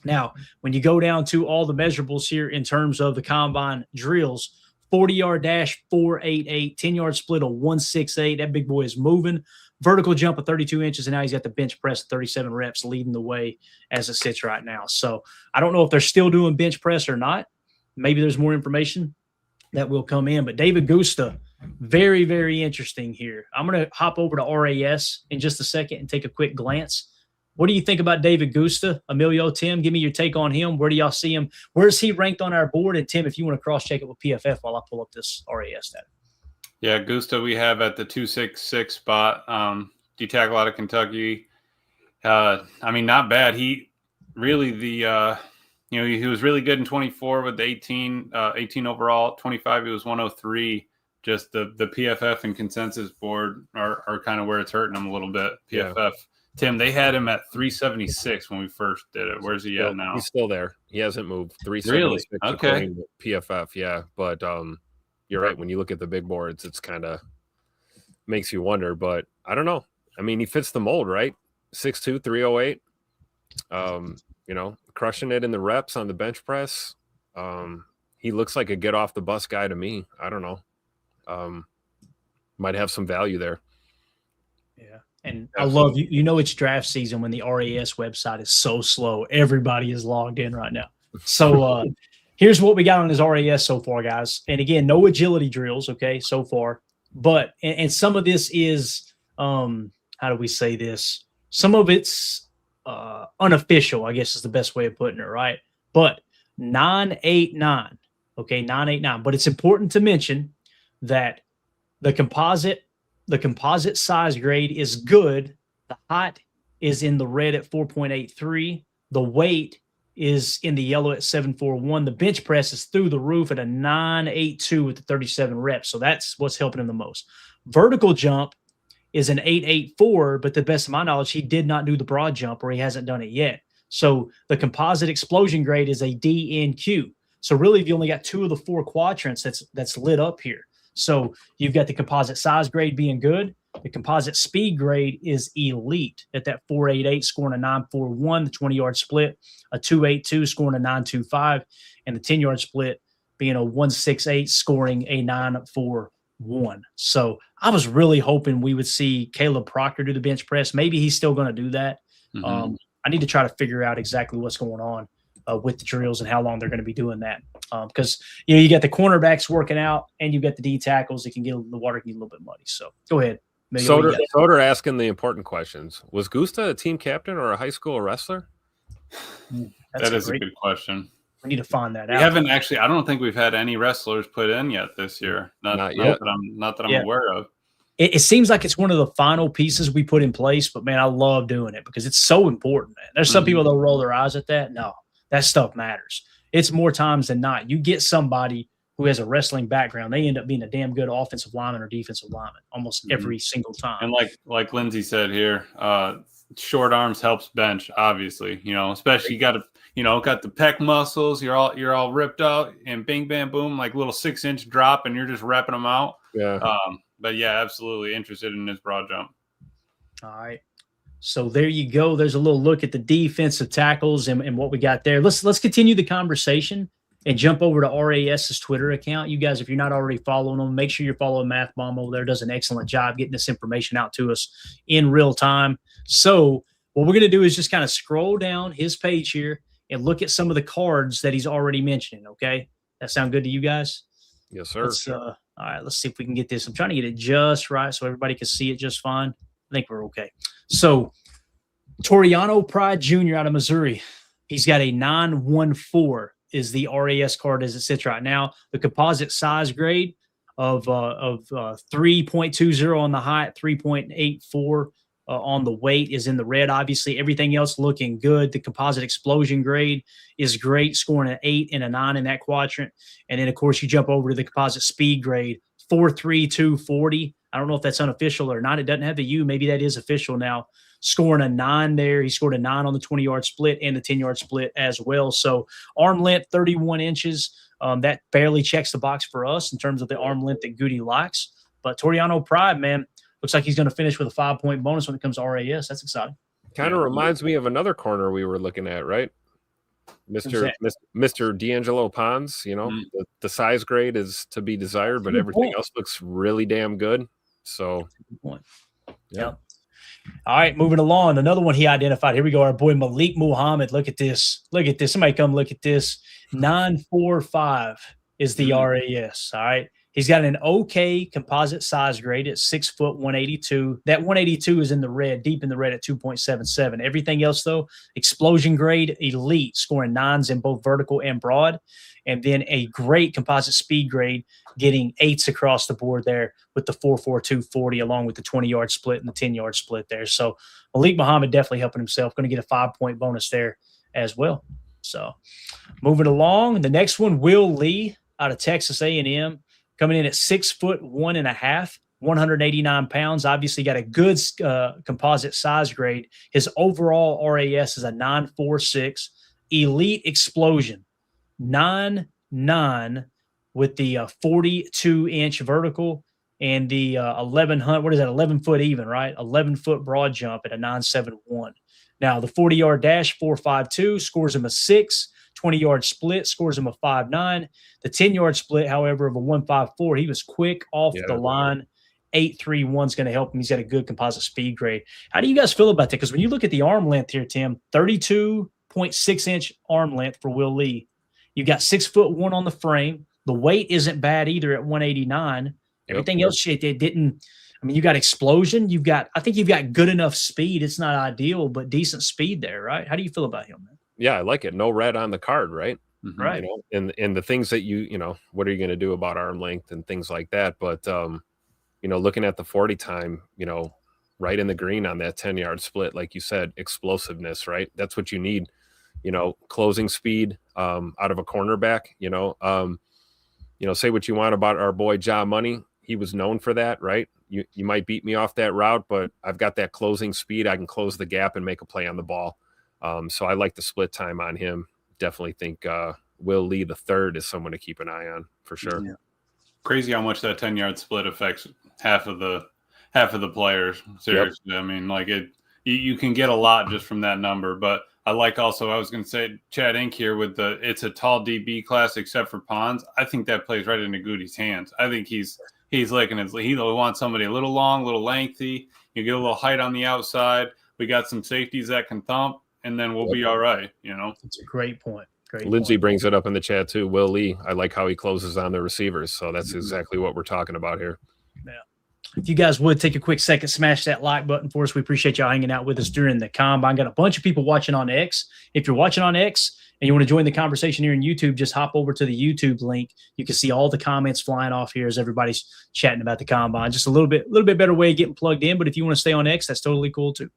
Now, when you go down to all the measurables here in terms of the combine drills, 40-yard dash, 4.88, 10-yard split, a 1.68. That big boy is moving. Vertical jump of 32 inches, and now he's got the bench press, 37 reps, leading the way as it sits right now. So I don't know if they're still doing bench press or not. Maybe there's more information that will come in. But David Gutekunst, very, very interesting here. I'm going to hop over to RAS in just a second and take a quick glance. What do you think about David Gutekunst? Emilio, Tim, give me your take on him. Where do y'all see him? Where is he ranked on our board? And Tim, if you want to cross-check it with PFF while I pull up this RAS data. Yeah, Gutekunst we have at the 266 spot. D tackle out of Kentucky. I mean, not bad. He really he was really good in 24 with the 18 overall. 25, he was 103. Just the PFF and consensus board are kind of where it's hurting him a little bit. PFF. Yeah. Tim, they had him at 376 when we first did it. Where's he at now? He's still there. He hasn't moved. 376. Really? Okay. PFF, yeah. But you're right. When you look at the big boards, it's kind of makes you wonder. But I don't know. I mean, he fits the mold, right? 6'2", 308. Crushing it in the reps on the bench press. He looks like a get off the bus guy to me. I don't know. Might have some value there. Yeah. And absolutely. I love it's draft season when the RAS website is so slow. Everybody is logged in right now. So here's what we got on his RAS so far, guys. And again, no agility drills, okay, so far. But and some of this is how do we say this? Some of it's unofficial, I guess is the best way of putting it, right? But 989, okay, 989. But it's important to mention that the composite size grade is good. The height is in the red at 4.83. The weight is in the yellow at 741. The bench press is through the roof at a 982 with the 37 reps. So that's what's helping him the most. Vertical jump is an 884, but to the best of my knowledge, he did not do the broad jump, or he hasn't done it yet. So the composite explosion grade is a DNQ. So really, if you only got 2 of the 4 quadrants, that's lit up here. So you've got the composite size grade being good. The composite speed grade is elite at that 488, scoring a 941, the 20-yard split, a 282, scoring a 925, and the 10-yard split being a 168, scoring a 941. So I was really hoping we would see Caleb Proctor do the bench press. Maybe he's still going to do that. Mm-hmm. I need to try to figure out exactly what's going on with the drills and how long they're going to be doing that. Because you got the cornerbacks working out and you got the D tackles that can get the water can get a little bit muddy. So go ahead. Soder asking the important questions. Was Gusta a team captain or a high school wrestler? That is a good question. We need to find that out. We haven't actually. I don't think we've had any wrestlers put in yet this year. Not yet. Not that I'm aware of. It seems like it's one of the final pieces we put in place, but man, I love doing it because it's so important. Man. There's some people that roll their eyes at that. No, that stuff matters. It's more times than not. You get somebody who has a wrestling background, they end up being a damn good offensive lineman or defensive lineman almost every single time. And like Lindsay said here, short arms helps bench, obviously. Especially you got to, got the pec muscles. You're all ripped out, and bing, bam, boom, like little 6-inch drop, and you're just repping them out. Yeah. But yeah, absolutely interested in his broad jump. All right. So there you go. There's a little look at the defensive tackles and what we got there. Let's continue the conversation and jump over to RAS's Twitter account. You guys, if you're not already following them, make sure you're following Math Bomb over there. Does an excellent job getting this information out to us in real time. So what we're going to do is just kind of scroll down his page here and look at some of the cards that he's already mentioning. Okay. That sound good to you guys? Yes, sir. All right, let's see if we can get this. I'm trying to get it just right so everybody can see it just fine. I think we're okay. So Toriano Pride Jr. out of Missouri, he's got a 914 is the RAS card as it sits right now. The composite size grade of 3.20 on the height, 3.84 on the weight is in the red. Obviously, everything else looking good. The composite explosion grade is great, scoring an 8 and a 9 in that quadrant. And then, of course, you jump over to the composite speed grade, 4.3240. I don't know if that's unofficial or not. It doesn't have the U. Maybe that is official now. Scoring a 9 there. He scored a 9 on the 20-yard split and the 10-yard split as well. So arm length, 31 inches. That barely checks the box for us in terms of the arm length that Gutey likes. But Toriano Pride, man, looks like he's going to finish with a 5-point bonus when it comes to RAS. That's exciting. Kind of reminds me of another corner we were looking at, right? Mr. D'Angelo Pons, the size grade is to be desired, but everything else looks really damn good. So, yeah. All right, moving along. Another one he identified. Here we go. Our boy Malik Muhammad. Look at this. Look at this. Somebody come look at this. 945 is the RAS. All right. He's got an okay composite size grade at 6 foot 182. That 182 is in the red, deep in the red at 2.77. Everything else, though, explosion grade, elite, scoring 9s in both vertical and broad. And then a great composite speed grade, getting 8s across the board there with the 4.42 40, along with the 20-yard split and the 10-yard split there. So Malik Muhammad definitely helping himself. Going to get a 5-point bonus there as well. So moving along, the next one, Will Lee out of Texas A&M. Coming in at 6 foot 1.5, 189 pounds. Obviously got a good composite size grade. His overall RAS is a 9.46. Elite explosion, 9.9 with the 42-inch vertical and the 1100. What is that? 11 foot even, right? 11 foot broad jump at a 9.71. Now the 40-yard dash 4.52 scores him a 6. 20-yard split scores him a 5.9. The 10-yard split, however, of a 1.54. He was quick off the line. 8.31 is going to help him. He's got a good composite speed grade. How do you guys feel about that? Because when you look at the arm length here, Tim, 32.6-inch arm length for Will Lee. You've got 6 foot 1 on the frame. The weight isn't bad either at 189. Everything else, it didn't. I mean, you got explosion. I think you've got good enough speed. It's not ideal, but decent speed there, right? How do you feel about him, man? Yeah, I like it. No red on the card, right? Mm-hmm. Right. You know, and the things that what are you going to do about arm length and things like that? But, looking at the 40 time, right in the green on that 10-yard split, like you said, explosiveness, right? That's what you need, closing speed out of a cornerback, say what you want about our boy Ja Money. He was known for that, right? You might beat me off that route, but I've got that closing speed. I can close the gap and make a play on the ball. So I like the split time on him. Definitely think Will Lee the third is someone to keep an eye on for sure. Yeah. Crazy how much that 10-yard split affects half of the players. Seriously, yep. I mean, like you can get a lot just from that number. But I like also, I was going to say, Chad Inc. here with it's a tall DB class except for Pons. I think that plays right into Gutey's hands. I think he's licking his. He wants somebody a little long, a little lengthy. You get a little height on the outside. We got some safeties that can thump. And then we'll be all right, It's a great point. Lindsay brings it up in the chat too. Will Lee, I like how he closes on the receivers. So that's exactly what we're talking about here. Yeah. If you guys would take a quick second, smash that like button for us. We appreciate y'all hanging out with us during the combine. Got a bunch of people watching on X. If you're watching on X and you want to join the conversation here on YouTube, just hop over to the YouTube link. You can see all the comments flying off here as everybody's chatting about the combine. Just a little bit better way of getting plugged in. But if you want to stay on X, that's totally cool too.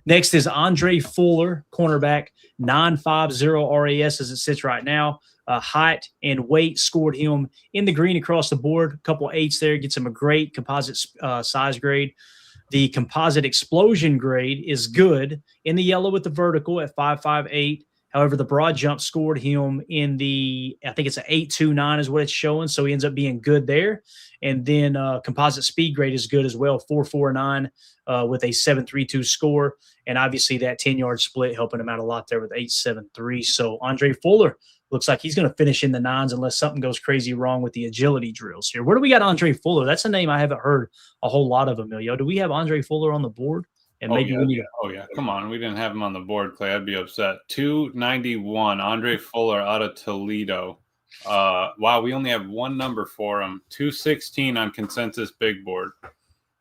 Next is Andre Fuller, cornerback, 9.50 RAS as it sits right now. Height and weight scored him in the green across the board. A couple of 8s there. Gets him a great composite size grade. The composite explosion grade is good in the yellow with the vertical at 5.58. However, the broad jump scored him in I think it's an 8.29 is what it's showing. So he ends up being good there. And then composite speed grade is good as well, 4.49 with a 7.32 score. And obviously that 10-yard split helping him out a lot there with 8.73. So Andre Fuller looks like he's going to finish in the 9s unless something goes crazy wrong with the agility drills here. Where do we got Andre Fuller? That's a name I haven't heard a whole lot of, Emilio. Do we have Andre Fuller on the board? And we need Come on. We didn't have him on the board, Clay. I'd be upset. 291, Andre Fuller out of Toledo. Wow, we only have one number for him. 216 on consensus big board.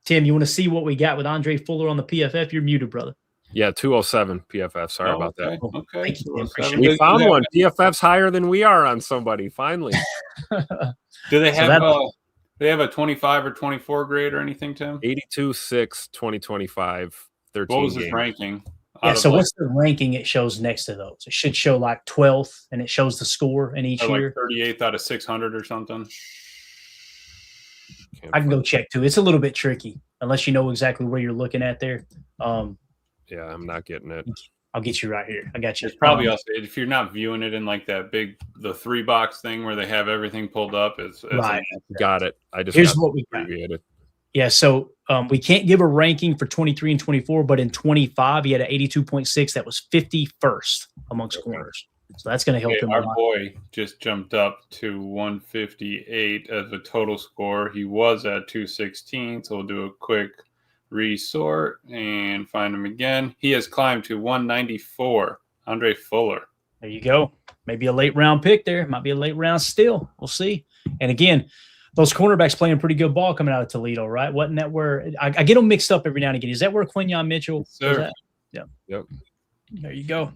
Tim, you want to see what we got with Andre Fuller on the PFF? You're muted, brother. Yeah, 207 PFF. Sorry about that. Okay. Thank you. We found one. PFF's higher than we are on somebody, finally. Do they have they have a 25 or 24 grade or anything, Tim? 82-6, 2025, 13 What was his games. ranking? Yeah, so what's the ranking it shows next to those? It should show like 12th, and it shows the score in each year. Like 38th out of 600 or something. I can go check too. It's a little bit tricky unless you know exactly where you're looking at there. Yeah, I'm not getting it. I'll get you right here. I got you. It's probably also, if you're not viewing it in like that the 3-box thing where they have everything pulled up. It's right. Got it. I just here's what we got. Yeah, so we can't give a ranking for 23 and 24, but in 25 he had an 82.6 that was 51st amongst corners. So that's going to help him. Our boy just jumped up to 158 as a total score. He was at 216, so we'll do a quick resort and find him again. He has climbed to 194. Andre Fuller. There you go. Maybe a late round pick there. Might be a late round steal. We'll see. And again, those cornerbacks playing pretty good ball coming out of Toledo, right? Wasn't that where I get them mixed up every now and again? Is that where Quinyon Mitchell was Sir. at? Yeah. Yep. There you go.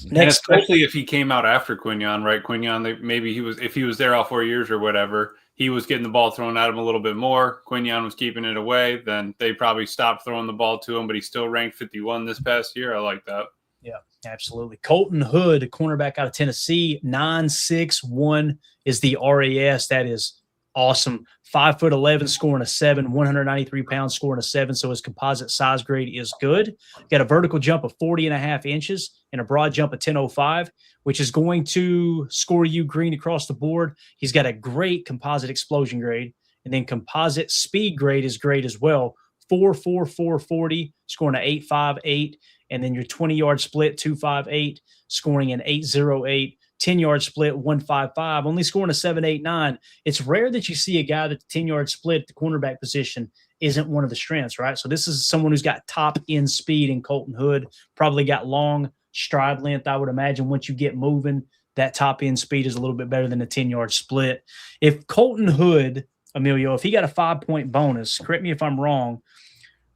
And Next, especially if he came out after Quinyon, right? Quinyon, maybe if he was there all 4 years or whatever, he was getting the ball thrown at him a little bit more. Quinyon was keeping it away. Then they probably stopped throwing the ball to him, but he still ranked 51 this past year. I like that. Yeah, absolutely. Colton Hood, a cornerback out of Tennessee, 9'6" is the RAS. That is awesome. 5'11", scoring a 7, 193 pounds, scoring a 7. So his composite size grade is good. Got a vertical jump of 40.5 inches and a broad jump of 10.05, which is going to score you green across the board. He's got a great composite explosion grade, and then composite speed grade is great as well. 4.40, scoring an 8.58, and then your 20-yard split 2.58, scoring an 8.08. 10-yard split, 155, only scoring a 7.89. It's rare that you see a guy that the 10-yard split at the cornerback position isn't one of the strengths, right? So this is someone who's got top end speed in Colton Hood, probably got long stride length. I would imagine once you get moving, that top end speed is a little bit better than the 10-yard split. If Colton Hood, Emilio, if he got a 5-point bonus, correct me if I'm wrong,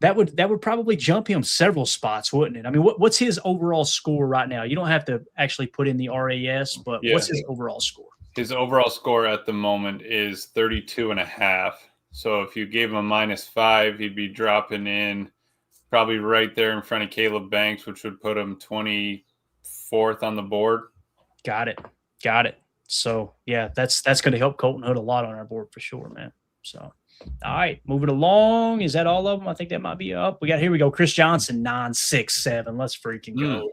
that would probably jump him several spots, wouldn't it? I mean, what's his overall score right now? You don't have to actually put in the RAS, but what's his overall score? His overall score at the moment is 32.5. So if you gave him a -5, he'd be dropping in probably right there in front of Caleb Banks, which would put him 24th on the board. Got it. So yeah, that's going to help Colton Hood a lot on our board for sure, man. So. All right, moving along. Is that all of them? I think that might be up. Here we go. Chris Johnson, 9'6", Let's freaking go.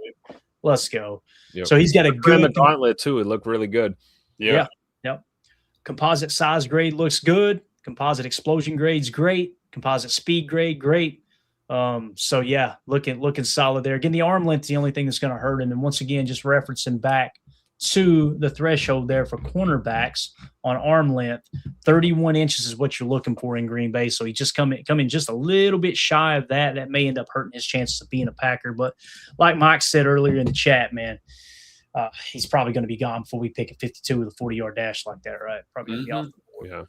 Let's go. Yep. So he's got a good in the gauntlet too. It looked really good. Yeah. Composite size grade looks good. Composite explosion grade's great. Composite speed grade, great. So yeah, looking solid there. Again, the arm length is the only thing that's going to hurt him. And once again, just referencing back to the threshold there for cornerbacks on arm length, 31 inches is what you're looking for in Green Bay. So he just come in just a little bit shy of that. That may end up hurting his chances of being a Packer. But like Mike said earlier in the chat, man, he's probably going to be gone before we pick a 52 with a 40-yard dash like that, right? Probably going to be off the board.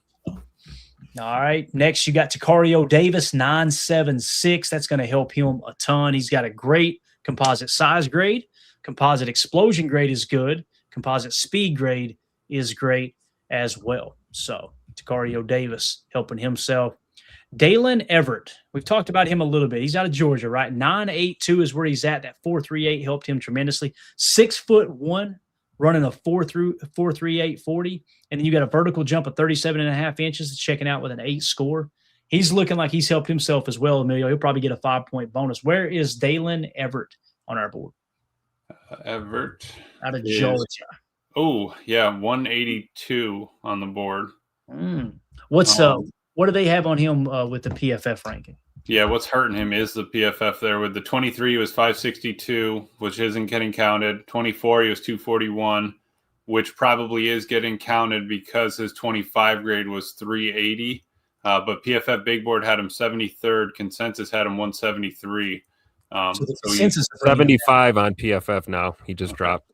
Yeah. All right. Next, you got Takario Davis, 9'7". That's going to help him a ton. He's got a great composite size grade. Composite explosion grade is good. Composite speed grade is great as well. So Takario Davis helping himself. Dalen Everett, we've talked about him a little bit. He's out of Georgia, right? 9'8" is where he's at. That 4.38 helped him tremendously. 6'1", running a 4.38 40, and then you got a vertical jump of 37.5 inches. Checking out with an 8 score. He's looking like he's helped himself as well, Emilio. He'll probably get a 5-point bonus. Where is Dalen Everett on our board? Everett out of Georgia. Oh, yeah, 182 on the board. What do they have on him with the PFF ranking? Yeah, what's hurting him is the PFF there. With the 23, he was 562, which isn't getting counted. 24, he was 241, which probably is getting counted because his 25 grade was 380. But PFF Big Board had him 73rd. Consensus had him 173. So the consensus is 75 on PFF now. He just dropped.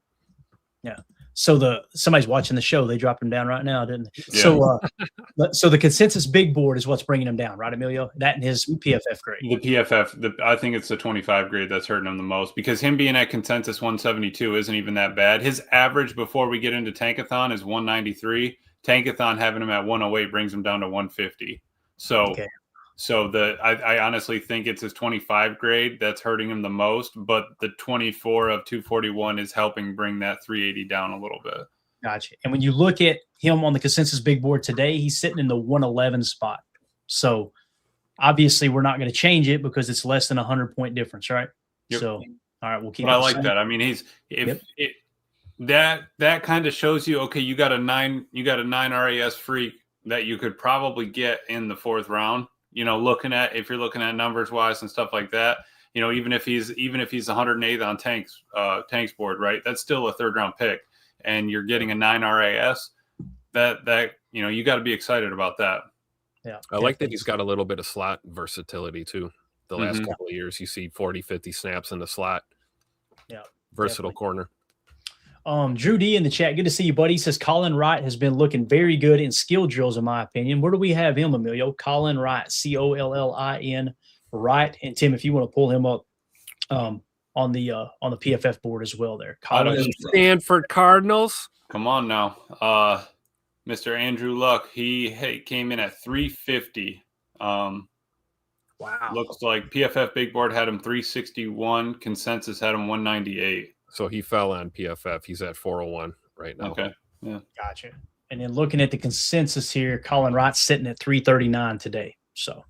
Yeah. So somebody's watching the show. They dropped him down right now, didn't they? Yeah. So the consensus big board is what's bringing him down, right, Emilio? That and his PFF grade. The PFF, I think it's the 25 grade that's hurting him the most because him being at consensus 172 isn't even that bad. His average before we get into Tankathon is 193. Tankathon having him at 108 brings him down to 150. So. Okay. So I honestly think it's his 25 grade that's hurting him the most, but the 24 of 241 is helping bring that 380 down a little bit. Gotcha. And when you look at him on the consensus big board today, he's sitting in the 111 spot. So obviously we're not going to change it because it's less than 100-point difference, right? Yep. So all right, we'll keep. But I like that. I mean, that kind of shows you, okay, you got a 9 RAS freak that you could probably get in the 4th round. You know, if you're looking at numbers wise and stuff like that, you know, even if he's 108th on Tank's board, right? That's still a 3rd round pick, and you're getting a 9 RAS. That you know, you got to be excited about that. Yeah, I like that he's got a little bit of slot versatility too. The last couple of years, you see 40, 50 snaps in the slot. Yeah, versatile corner. Drew D in the chat. Good to see you, buddy. He says Colin Wright has been looking very good in skill drills, in my opinion. Where do we have him, Emilio? Colin Wright, Collin Wright. And Tim, if you want to pull him up on the PFF board as well there. Colin Stanford Cardinals. Come on now. Mr. Andrew Luck, he came in at 350. Wow. Looks like PFF Big Board had him 361. Consensus had him 198. So he fell on PFF. He's at 401 right now. Okay. Yeah. Gotcha. And then looking at the consensus here, Colin Wright's sitting at 339 today. So,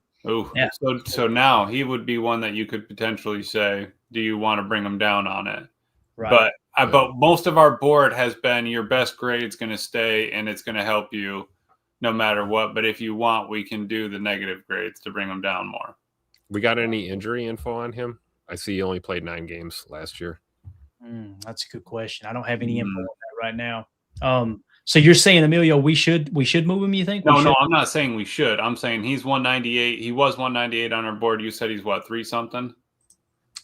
yeah. So now he would be one that you could potentially say, do you want to bring him down on it? Right. But most of our board has been your best grade's going to stay and it's going to help you no matter what. But if you want, we can do the negative grades to bring him down more. We got any injury info on him? I see he only played 9 games last year. That's a good question. I don't have any info on that right now. So you're saying, Emilio, we should move him, you think? No, I'm not saying we should. I'm saying he's 198. He was 198 on our board. You said he's what, 3 something?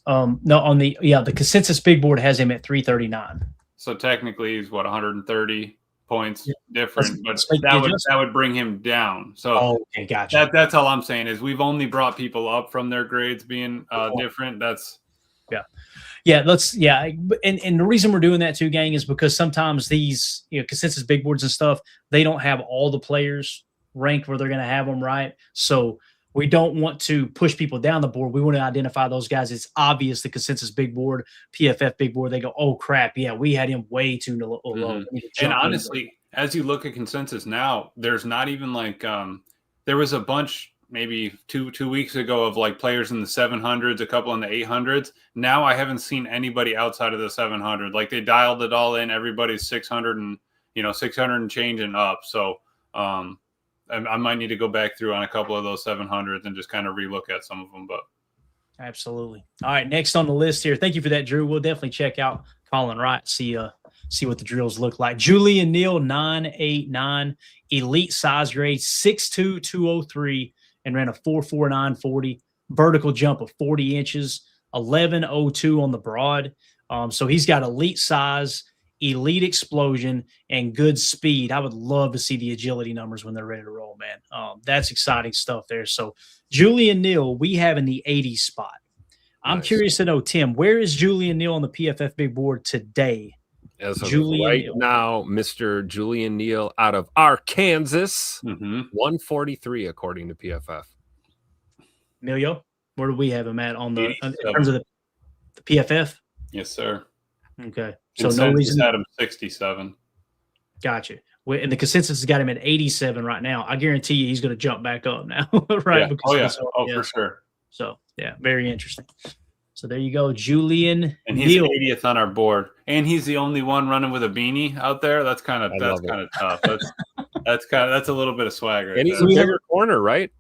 No, on the consensus big board has him at 339. So technically he's what, 130 points different, but like that would bring him down. So okay, gotcha. That's all I'm saying is we've only brought people up from their grades being different. That's and the reason we're doing that too, gang, is because sometimes these consensus big boards and stuff, they don't have all the players ranked where they're going to have them, right? So we don't want to push people down the board. We want to identify those guys. It's obvious the consensus big board, PFF big board, they go, oh crap, yeah, we had him way too low. And honestly, as you look at consensus now, there's not even like there was a bunch maybe two weeks ago of like players in the 700s, a couple in the 800s. Now I haven't seen anybody outside of the 700. Like they dialed it all in. Everybody's 600 and 600 and change and up. So I might need to go back through on a couple of those 700s and just kind of relook at some of them. But absolutely. All right, next on the list here. Thank you for that, Drew. We'll definitely check out Colin Wright. See what the drills look like. Julian Neal, 9'8", elite size grade, 6'2", 203, and ran a 4.49 40, vertical jump of 40 inches, 11.02 on the broad. So he's got elite size, elite explosion, and good speed. I would love to see the agility numbers when they're ready to roll, man. That's exciting stuff there. So Julian Neal, we have in the 80s spot. I'm curious to know, Tim, where is Julian Neal on the PFF big board today? As of now, Mr. Julian Neal out of Arkansas, 143 according to PFF. Emilio, where do we have him at in terms of the PFF? Yes, sir. Okay, so no reason. Had him 67. Gotcha. And the consensus has got him at 87 right now. I guarantee you he's going to jump back up now, right? Yeah. For sure. So yeah, very interesting. So there you go, Julian. And he's 80th on our board, and he's the only one running with a beanie out there. That's kind of tough. That's a little bit of swag, right? And he's a bigger corner, right?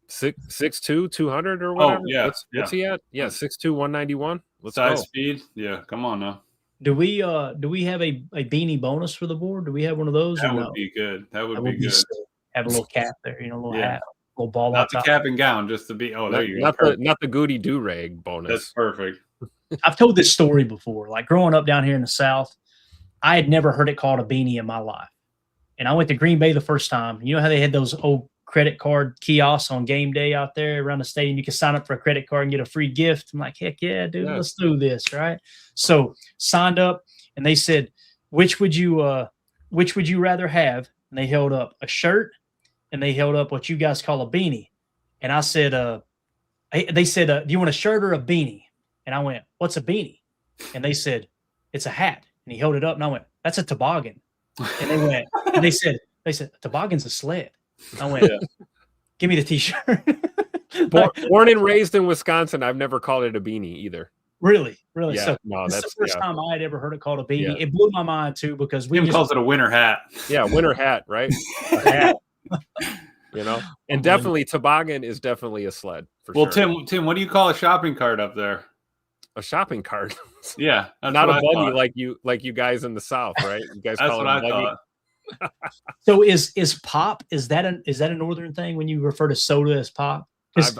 6'2", 200 or whatever. Oh yeah. What's he at? Yeah, 6'2", 191. Let's size go. Speed. Yeah, come on now. Do we have a beanie bonus for the board? Do we have one of those? That would be good. That would be good. Have a little cap there, a little hat. Little ball not the cap and gown, just to be. Oh, there you go. Not the Gutey do-rag bonus. That's perfect. I've told this story before. Like growing up down here in the South, I had never heard it called a beanie in my life. And I went to Green Bay the first time. You know how they had those old credit card kiosks on game day out there around the stadium? You can sign up for a credit card and get a free gift. I'm like, heck yeah, dude, let's do this, right? So signed up, and they said, which would you rather have? And they held up a shirt, and they held up what you guys call a beanie. And I said, they said, do you want a shirt or a beanie? And I went, what's a beanie? And they said, it's a hat. And he held it up, and I went, that's a toboggan. And they went, and they said, toboggan's a sled. I went, give me the T-shirt. Born and raised in Wisconsin, I've never called it a beanie either. Really? Yeah, So no, that's the first time I had ever heard it called a beanie. Yeah. It blew my mind too because Tim calls it a winter hat. Yeah, winter hat, right? A hat. And definitely toboggan is definitely a sled for sure. Well, Tim, what do you call a shopping cart up there? A shopping cart. Yeah, not a buggy like you guys in the South, right? You guys call it a buggy. So is pop, is that a northern thing when you refer to soda as pop?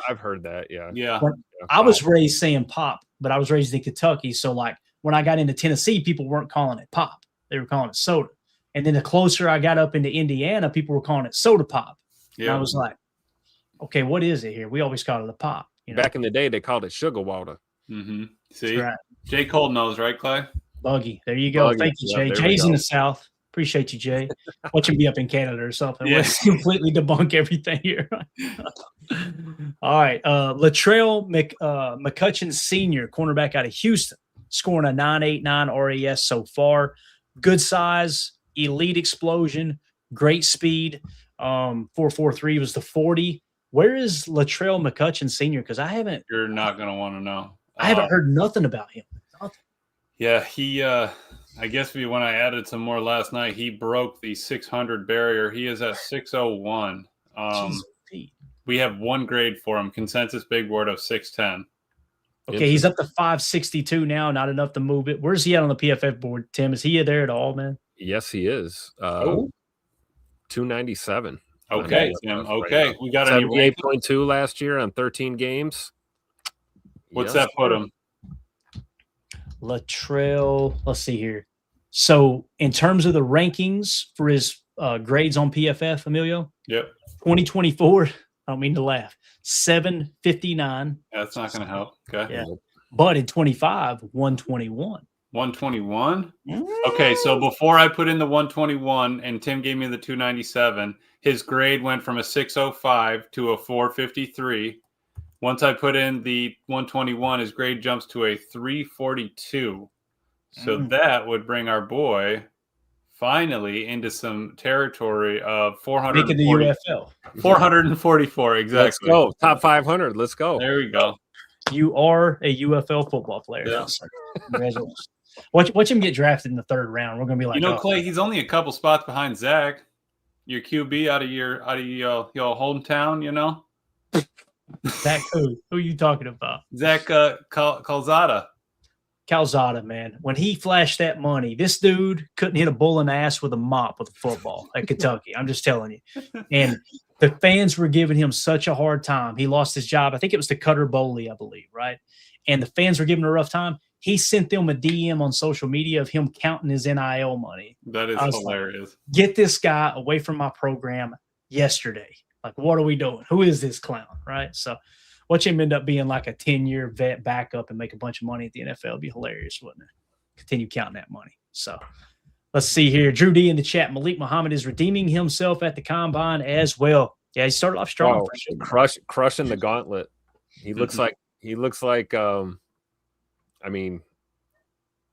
I've heard that, yeah. I was raised saying pop, but I was raised in Kentucky, so like when I got into Tennessee, people weren't calling it pop. They were calling it soda. And then the closer I got up into Indiana, people were calling it soda pop. Yeah. And I was like, okay, what is it here? We always called it a pop. Back in the day, they called it sugar water. Mm-hmm. See, right. J. Cole knows, right, Clay? Buggy. There you go. Buggy. Thank you, Jay. Jay's in the South. Appreciate you, Jay. Watch him be up in Canada or something. Yeah. Let's completely debunk everything here. All right. Latrell McCutcheon Sr., cornerback out of Houston, scoring a 9.89 RAS so far. Good size, elite explosion, great speed. 4.43 was the 40. Where is Latrell McCutcheon Sr.? Because I haven't. You're not going to want to know. I haven't heard nothing about him. Nothing. Yeah, he. I guess when I added some more last night, he broke the 600 barrier. He is at 601. We have one grade for him, consensus big board of 610. Okay, he's up to 562 now, not enough to move it. Where's he at on the PFF board, Tim? Is he there at all, man? Yes, he is. 297. Okay, Tim. Okay, right, we got 78.2 last year on 13 games. What's that put him? Latrell, let's see here. So, in terms of the rankings for his grades on PFF, Emilio? Yep. 2024, I don't mean to laugh, 759. That's not going to help. Okay. Yeah. But in 25, 121. 121? Okay, so before I put in the 121 and Tim gave me the 297, his grade went from a 605 to a 453. Once I put in the 121, his grade jumps to a 342. So that would bring our boy finally into some territory of 440. Making the UFL. 444, exactly. Let's go. Top 500. Let's go. There we go. You are a UFL football player. Yeah. Congratulations. Watch him get drafted in the third round. We're going to be like, Clay, he's only a couple spots behind Zach, your QB out of your hometown, Zach who? Who are you talking about? Zach Calzada. Calzada, man. When he flashed that money, this dude couldn't hit a bull in the ass with a mop with a football at Kentucky. I'm just telling you. And the fans were giving him such a hard time. He lost his job. I think it was to Cutter Bowley, I believe, right? And the fans were giving him a rough time. He sent them a DM on social media of him counting his NIL money. That is hilarious. Like, get this guy away from my program yesterday. Like, what are we doing? Who is this clown, right? So watch him end up being like a 10-year vet backup and make a bunch of money at the NFL. It'd be hilarious, wouldn't it? Continue counting that money. So let's see here. Drew D in the chat. Malik Muhammad is redeeming himself at the combine as well. Yeah, he started off strong. Crushing the gauntlet. He looks like I mean,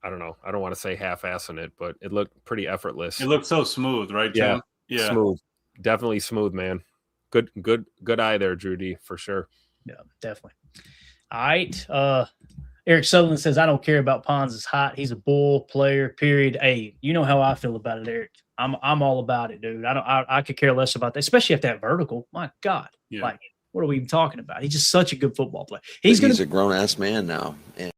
I don't know. I don't want to say half-assing it, but it looked pretty effortless. It looked so smooth, right, Tim? Yeah. Smooth. Definitely smooth, man. Good eye there, Drew D, for sure. Yeah, definitely. All right. Eric Sutherland says, I don't care about Pons is hot. He's a bull player, period. Hey, you know how I feel about it, Eric. I'm all about it, dude. I could care less about that, especially if that vertical. My God. Yeah. Like, what are we even talking about? He's just such a good football player. He's a grown-ass man now. And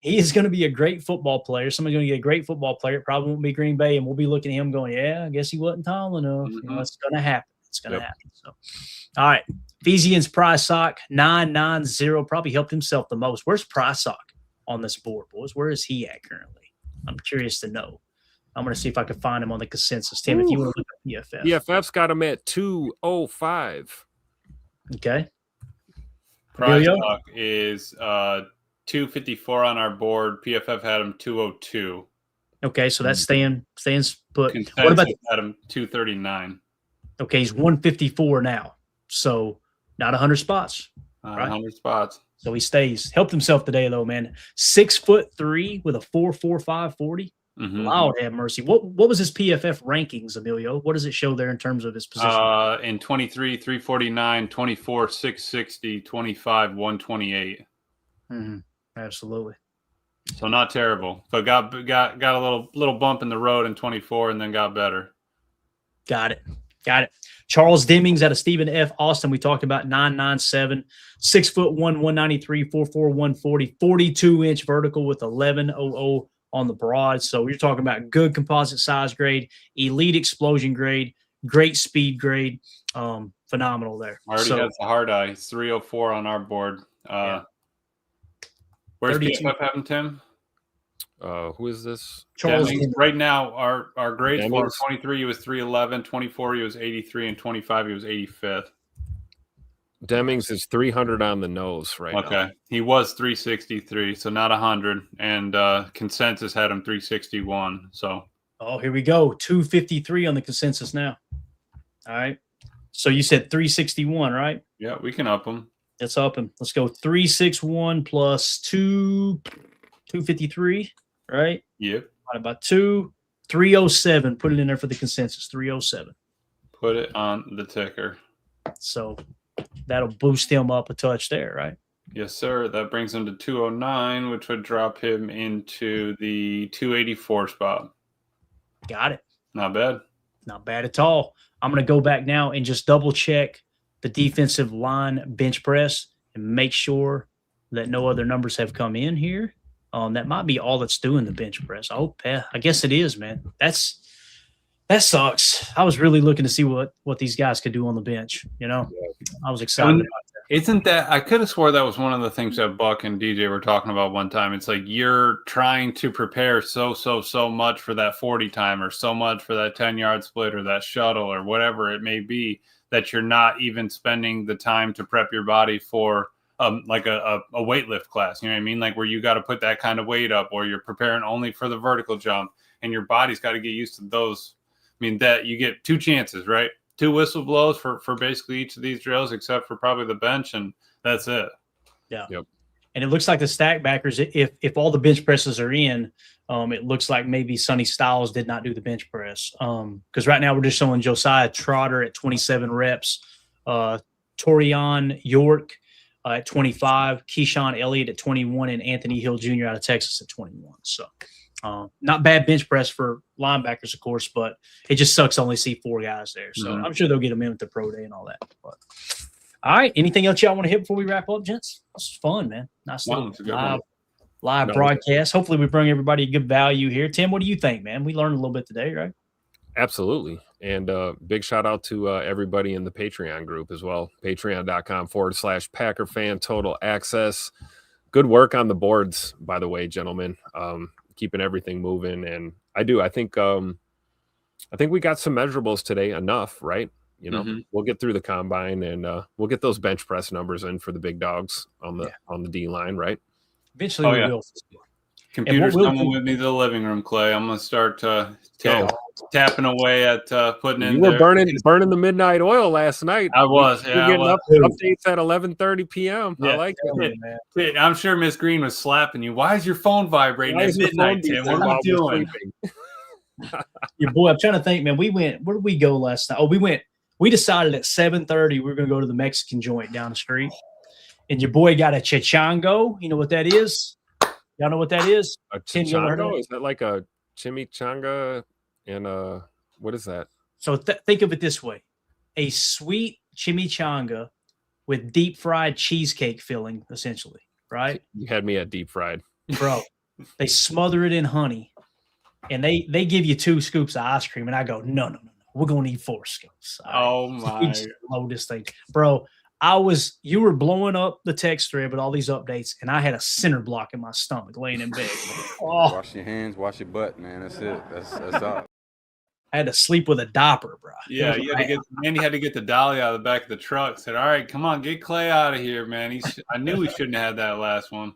he is going to be a great football player. Somebody's going to get a great football player. It probably won't be Green Bay, and we'll be looking at him going, yeah, I guess he wasn't tall enough. Mm-hmm. It's going to happen. It's going to happen. So, all right. Fesian's Prize Sock 990 probably helped himself the most. Where's Prize Sock on this board, boys? Where is he at currently? I'm curious to know. I'm going to see if I can find him on the consensus. Tim, if you want to look at PFF. PFF's got him at 205. Okay. Prize Sock is 254 on our board. PFF had him 202. Okay, so that's staying put. Consensus What about had him 239? Okay, he's 154 now. So not 100 spots. Right? 100 spots. So he stays. Helped himself today, though, man. 6'3" with a 4.45 40. Mm-hmm. Lord have mercy. What was his PFF rankings, Emilio? What does it show there in terms of his position? In 23, 349, 24, 660, 25, 128. Mm-hmm. Absolutely. So not terrible, but got a little bump in the road in 24 and then got better. Got it. Charles Demings out of Stephen F. Austin. We talked about 997, 6'1", 193, 4'4", 140, 42-inch vertical with 1100 on the broad. So you're talking about good composite size grade, elite explosion grade, great speed grade. Phenomenal there. Already has a hard eye. He's 304 on our board. Where's PFF having, Tim? Who is this? Charles. Right now, our grades for him, Demings. 23, he was 311, 24, he was 83, and 25, he was 85th. Demings is 300 on the nose right now. Okay. He was 363, so not 100. And consensus had him 361. So. Oh, here we go. 253 on the consensus now. All right. So you said 361, right? Yeah, we can up him. Let's up him. Let's go 361 plus 253, right? Yep. Divided by 2, 307. Put it in there for the consensus, 307. Put it on the ticker. So that'll boost him up a touch there, right? Yes, sir. That brings him to 209, which would drop him into the 284 spot. Got it. Not bad. Not bad at all. I'm going to go back now and just double check the defensive line bench press and make sure that no other numbers have come in here. That might be all that's doing the bench press. I guess it is, man. That sucks. I was really looking to see what these guys could do on the bench. You know, I was excited about that. Isn't that – I could have swore that was one of the things that Buck and DJ were talking about one time. It's like you're trying to prepare so much for that 40-time or so much for that 10-yard split or that shuttle or whatever it may be that you're not even spending the time to prep your body for like a weight lift class. You know what I mean? Like where you got to put that kind of weight up or you're preparing only for the vertical jump and your body's got to get used to those. I mean, that you get 2 chances, right? 2 whistle blows for basically each of these drills, except for probably the bench, and that's it. Yeah. Yep. And it looks like the stack backers, if all the bench presses are in, it looks like maybe Sonny Styles did not do the bench press. Because right now we're just showing Josiah Trotter at 27 reps, Torian York at 25, Keyshawn Elliott at 21, and Anthony Hill Jr. out of Texas at 21. So not bad bench press for linebackers, of course, but it just sucks to only see 4 guys there. So I'm sure they'll get them in with the pro day and all that. But all right, anything else y'all want to hit before we wrap up, gents? This is fun, man. Nice live broadcast. Hopefully we bring everybody good value here. Tim, what do you think, man? We learned a little bit today, right? Absolutely. And big shout out to everybody in the Patreon group as well. Patreon.com/Packer Fan Total Access. Good work on the boards, by the way, gentlemen. Keeping everything moving. And I think we got some measurables today enough, right? You know, we'll get through the combine and we'll get those bench press numbers in for the big dogs on the D line, right? Eventually we will. Computer's coming with me to the living room, Clay. I'm going to start tapping away at putting in. You were burning the midnight oil last night. I was. You're getting updates at 11:30 p.m. Yeah, I like it. Man. I'm sure Miss Green was slapping you. Why is your phone vibrating at midnight, Tim? What are you doing? Your boy, I'm trying to think, man. Where did we go last night? We decided at 7:30 we were going to go to the Mexican joint down the street. And your boy got a chichango. You know what that is? Y'all know what that is? A chichango? Is that like a chimichanga? And what is that? So think of it this way. A sweet chimichanga with deep fried cheesecake filling, essentially, right? You had me at deep fried. Bro, they smother it in honey. And they give you 2 scoops of ice cream. And I go, no. We're going to need 4 scoops. Oh, my. Load this thing. Bro, you were blowing up the text thread with all these updates, and I had a center block in my stomach laying in bed. Wash your hands, wash your butt, man. That's it. That's all. I had to sleep with a diaper, bro. Yeah, you had to get the dolly out of the back of the truck. Said, all right, come on, get Clay out of here, man. I knew we shouldn't have had that last one.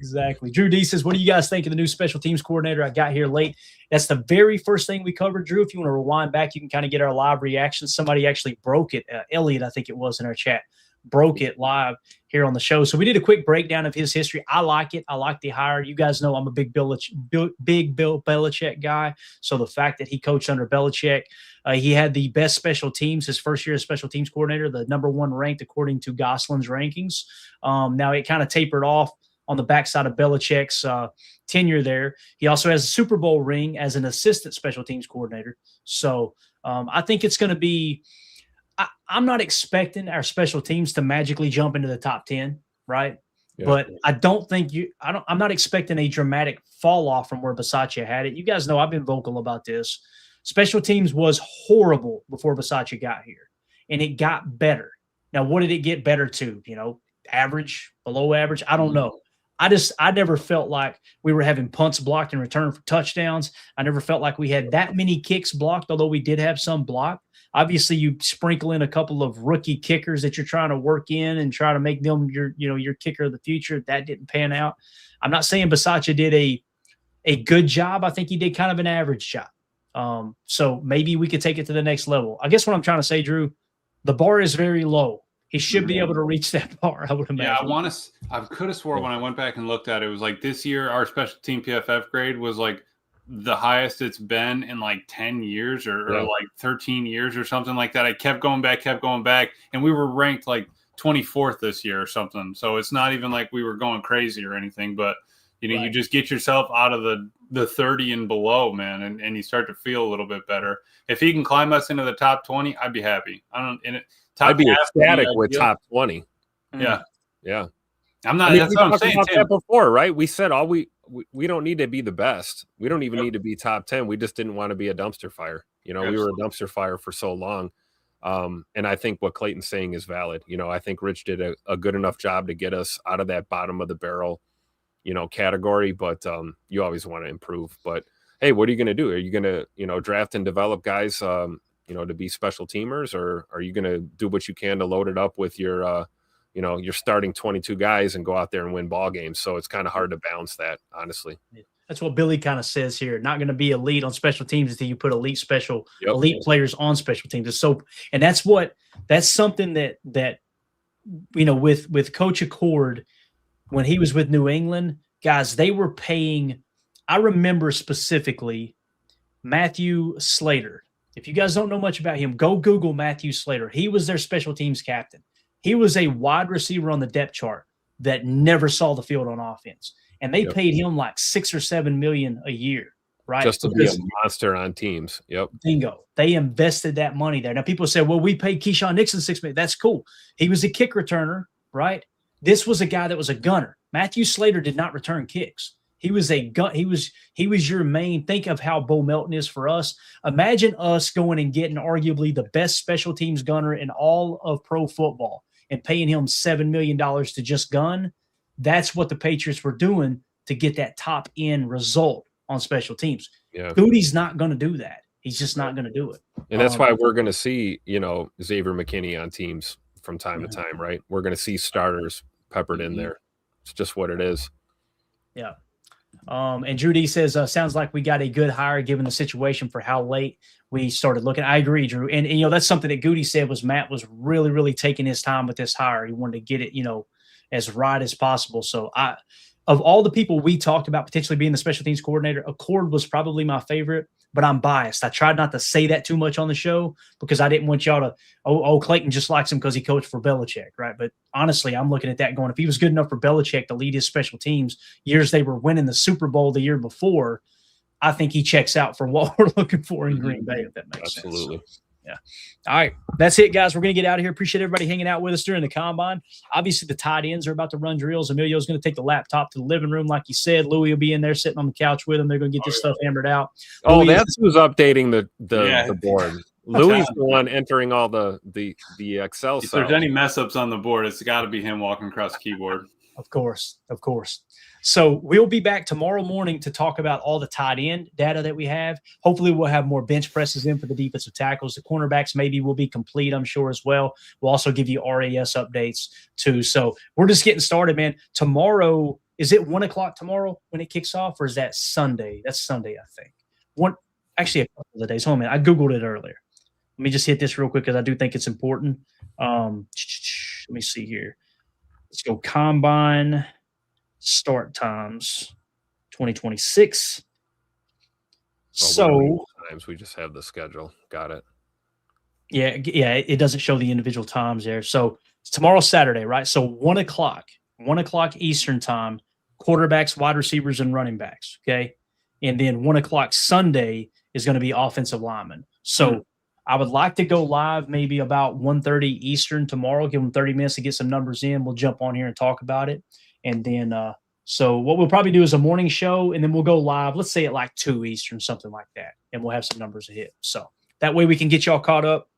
Exactly. Drew D says, what do you guys think of the new special teams coordinator? I got here late. That's the very first thing we covered, Drew. If you want to rewind back, you can kind of get our live reaction. Somebody actually broke it. Elliot, I think it was in our chat, broke it live here on the show. So we did a quick breakdown of his history. I like it. I like the hire. You guys know I'm a big Bill Belichick guy. So the fact that he coached under Belichick, he had the best special teams his first year as special teams coordinator, the #1 ranked according to Gosselin's rankings. Now it kind of tapered off on the backside of Belichick's tenure there. He also has a Super Bowl ring as an assistant special teams coordinator. So I think it's going to be – I'm not expecting our special teams to magically jump into the top 10, right? Yeah. But I don't think I'm not expecting a dramatic fall off from where Bisaccia had it. You guys know I've been vocal about this. Special teams was horrible before Bisaccia got here, and it got better. Now, what did it get better to? Average, below average? I don't know. I never felt like we were having punts blocked in return for touchdowns. I never felt like we had that many kicks blocked, although we did have some blocked. Obviously, you sprinkle in a couple of rookie kickers that you're trying to work in and try to make them your kicker of the future. That didn't pan out. I'm not saying Bisaccia did a good job. I think he did kind of an average job. So maybe we could take it to the next level. I guess what I'm trying to say, Drew, the bar is very low. He should be able to reach that bar, I would imagine. Yeah, I could have swore when I went back and looked at it, it was like this year our special team PFF grade was like the highest it's been in like 10 years or like 13 years or something like that. I kept going back, and we were ranked like 24th this year or something. So it's not even like we were going crazy or anything, but you just get yourself out of the 30 and below, man, and you start to feel a little bit better. If he can climb us into the top 20, I'd be happy. I'd be ecstatic with top 20. Yeah. Yeah. I'm not. That's what I'm saying. About that before, right? We said we don't need to be the best. We don't even need to be top 10. We just didn't want to be a dumpster fire. We were a dumpster fire for so long. And I think what Clayton's saying is valid. I think Rich did a good enough job to get us out of that bottom of the barrel, category. But you always want to improve. But hey, what are you going to do? Are you going to, draft and develop guys, to be special teamers, or are you going to do what you can to load it up with your, your starting 22 guys and go out there and win ball games? So it's kind of hard to balance that, honestly. That's what Billy kind of says here. Not going to be elite on special teams until you put elite players on special teams. So, and that's something that with Coach Accord, when he was with New England, guys, they were paying. I remember specifically Matthew Slater. If you guys don't know much about him, go Google Matthew Slater. He was their special teams captain. He was a wide receiver on the depth chart that never saw the field on offense. And they paid him like $6 or $7 million a year, right? Just to be a monster on teams. Yep. Bingo. They invested that money there. Now people say, well, we paid Keyshawn Nixon $6 million. That's cool. He was a kick returner, right? This was a guy that was a gunner. Matthew Slater did not return kicks. He was a gun. He was your main. Think of how Bo Melton is for us. Imagine us going and getting arguably the best special teams gunner in all of pro football and paying him $7 million to just gun. That's what the Patriots were doing to get that top end result on special teams. Yeah. Gutey's not going to do that. He's just not going to do it. And that's why we're going to see, Xavier McKinney on teams from time to time, right? We're going to see starters peppered in there. It's just what it is. Yeah. And Drew D says, sounds like we got a good hire given the situation for how late we started looking. I agree, Drew. And that's something that Gutey said was Matt was really, really taking his time with this hire. He wanted to get it, as right as possible. So of all the people we talked about potentially being the special teams coordinator, Accord was probably my favorite, but I'm biased. I tried not to say that too much on the show because I didn't want y'all to, Clayton just likes him because he coached for Belichick, right? But honestly, I'm looking at that going, if he was good enough for Belichick to lead his special teams years they were winning the Super Bowl the year before, I think he checks out for what we're looking for in Green Bay, if that makes sense. Absolutely. Yeah. All right. That's it, guys. We're going to get out of here. Appreciate everybody hanging out with us during the combine. Obviously, the tight ends are about to run drills. Emilio's going to take the laptop to the living room, like you said. Louis will be in there sitting on the couch with him. They're going to get this stuff hammered out. Oh, that's who's updating the board. Louis is the one entering all the Excel. If there's any mess ups on the board, it's got to be him walking across the keyboard. Of course. So we'll be back tomorrow morning to talk about all the tight end data that we have. Hopefully we'll have more bench presses in for the defensive tackles. The cornerbacks maybe will be complete, I'm sure, as well. We'll also give you RAS updates too. So we're just getting started, man. Tomorrow, is it 1 o'clock tomorrow when it kicks off, or is that Sunday? That's Sunday, I think. Actually, a couple of days. Hold on, man. I Googled it earlier. Let me just hit this real quick because I do think it's important. Let me see here. Let's go combine start times 2026. So times we just have the schedule. Got it. Yeah, it doesn't show the individual times there. So it's tomorrow, Saturday, right? So 1 o'clock Eastern time, quarterbacks, wide receivers, and running backs. Okay. And then 1 o'clock Sunday is going to be offensive linemen. So I would like to go live maybe about 1:30 Eastern tomorrow. Give them 30 minutes to get some numbers in. We'll jump on here and talk about it. And then, so what we'll probably do is a morning show, and then we'll go live, let's say at like 2 Eastern, something like that. And we'll have some numbers to hit. So that way we can get y'all caught up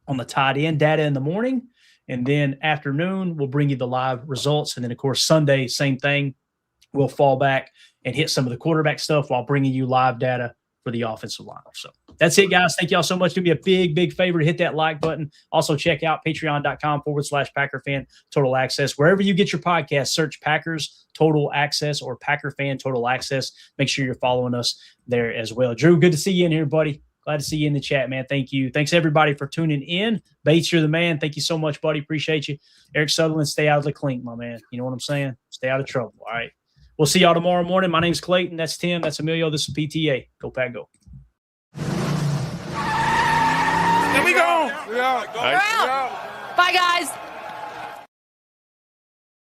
on the tight end data in the morning. And then afternoon, we'll bring you the live results. And then, of course, Sunday, same thing. we'll fall back and hit some of the quarterback stuff while bringing you live data for the offensive line. So that's it, guys. Thank y'all so much. Do me a big, big favor to hit that like button. Also, check out patreon.com/Packer Fan Total Access. Wherever you get your podcast, search Packers Total Access or Packer Fan Total Access. Make sure you're following us there as well. Drew, good to see you in here, buddy. Glad to see you in the chat, man. Thank you. Thanks, everybody, for tuning in. Bates, you're the man. Thank you so much, buddy. Appreciate you. Eric Sutherland, stay out of the clink, my man. You know what I'm saying? Stay out of trouble, all right? We'll see y'all tomorrow morning. My name's Clayton. That's Tim. That's Emilio. This is PTA. Go Pack, go. Here we go. All right. Bye, guys.